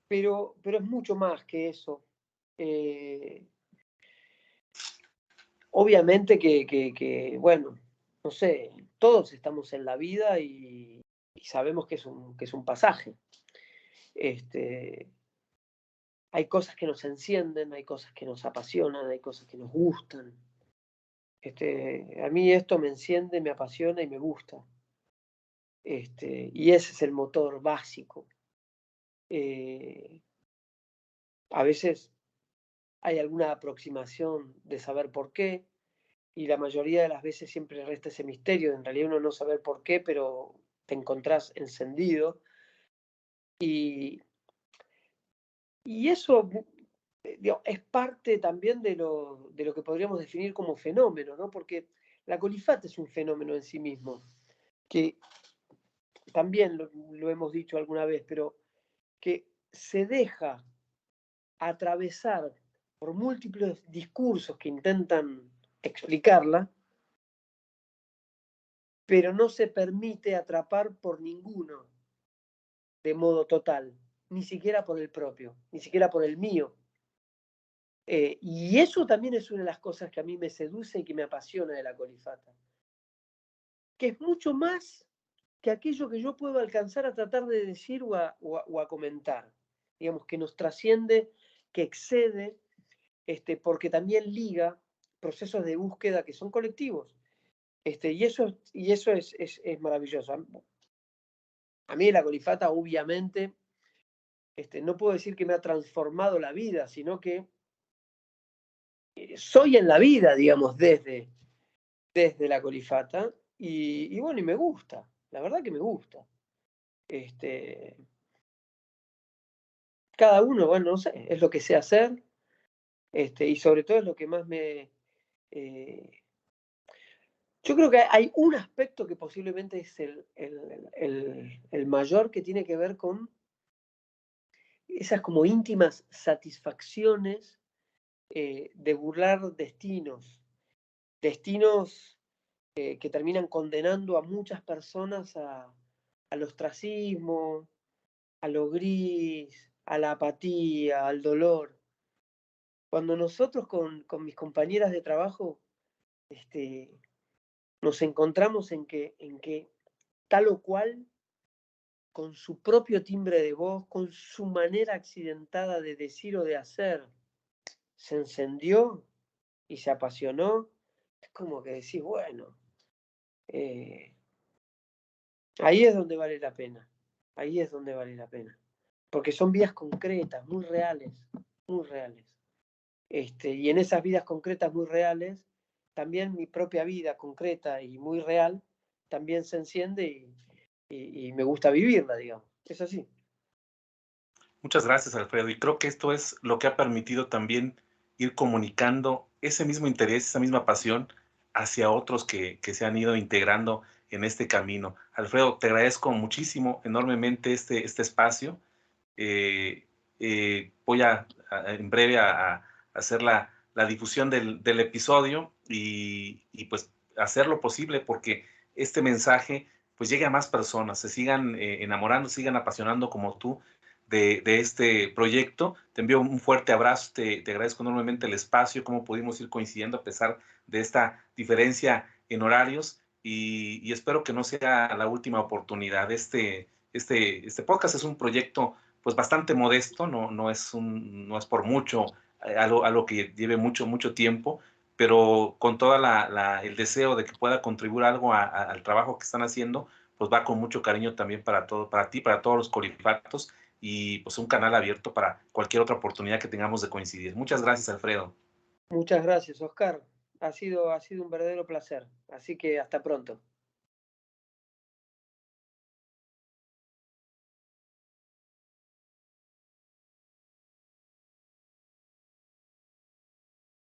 Pero es mucho más que eso. Obviamente bueno, no sé, todos estamos en la vida y sabemos que es un pasaje. Hay cosas que nos encienden, hay cosas que nos apasionan, hay cosas que nos gustan. A mí esto me enciende, me apasiona y me gusta. Y ese es el motor básico. A veces hay alguna aproximación de saber por qué, y la mayoría de las veces siempre resta ese misterio, en realidad uno no saber por qué, pero te encontrás encendido. Y eso digamos, es parte también de lo que podríamos definir como fenómeno, ¿no? Porque la colifata es un fenómeno en sí mismo, que también lo hemos dicho alguna vez, pero que se deja atravesar por múltiples discursos que intentan explicarla, pero no se permite atrapar por ninguno de modo total, ni siquiera por el propio, ni siquiera por el mío. Y eso también es una de las cosas que a mí me seduce y que me apasiona de la colifata, que es mucho más que aquello que yo puedo alcanzar a tratar de decir o a comentar. Digamos, que nos trasciende, que excede, porque también liga procesos de búsqueda que son colectivos. Y eso es maravilloso. A mí la colifata, obviamente, no puedo decir que me ha transformado la vida, sino que soy en la vida, digamos, desde la colifata. Y bueno, y me gusta, la verdad que me gusta. Cada uno, bueno, no sé, es lo que sé hacer, y sobre todo es lo que más eh, yo creo que hay un aspecto que posiblemente es el mayor, que tiene que ver con esas como íntimas satisfacciones de burlar destinos que terminan condenando a muchas personas al ostracismo, a lo gris, a la apatía, al dolor. Cuando nosotros con mis compañeras de trabajo nos encontramos en que tal o cual, con su propio timbre de voz, con su manera accidentada de decir o de hacer, se encendió y se apasionó es como que decís, bueno, eh, ahí es donde vale la pena, ahí es donde vale la pena, porque son vidas concretas, muy reales, muy reales. Y en esas vidas concretas muy reales, también mi propia vida concreta y muy real también se enciende y me gusta vivirla, digamos. Es así. Muchas gracias, Alfredo. Y creo que esto es lo que ha permitido también ir comunicando ese mismo interés, esa misma pasión hacia otros que se han ido integrando en este camino. Alfredo, te agradezco muchísimo, enormemente este espacio. Eh, voy en breve a hacer la difusión del episodio y pues hacer lo posible porque este mensaje pues llegue a más personas, se sigan enamorando, sigan apasionando como tú de este proyecto. Te envío un fuerte abrazo, te agradezco enormemente el espacio, cómo pudimos ir coincidiendo a pesar de esta diferencia en horarios y espero que no sea la última oportunidad. Este podcast es un proyecto pues bastante modesto, no es por mucho algo que lleve mucho tiempo, pero con todo el deseo de que pueda contribuir algo al trabajo que están haciendo, pues va con mucho cariño también para ti, para todos los colifatos y pues un canal abierto para cualquier otra oportunidad que tengamos de coincidir. Muchas gracias, Alfredo. Muchas gracias, Oscar. Ha sido un verdadero placer. Así que hasta pronto.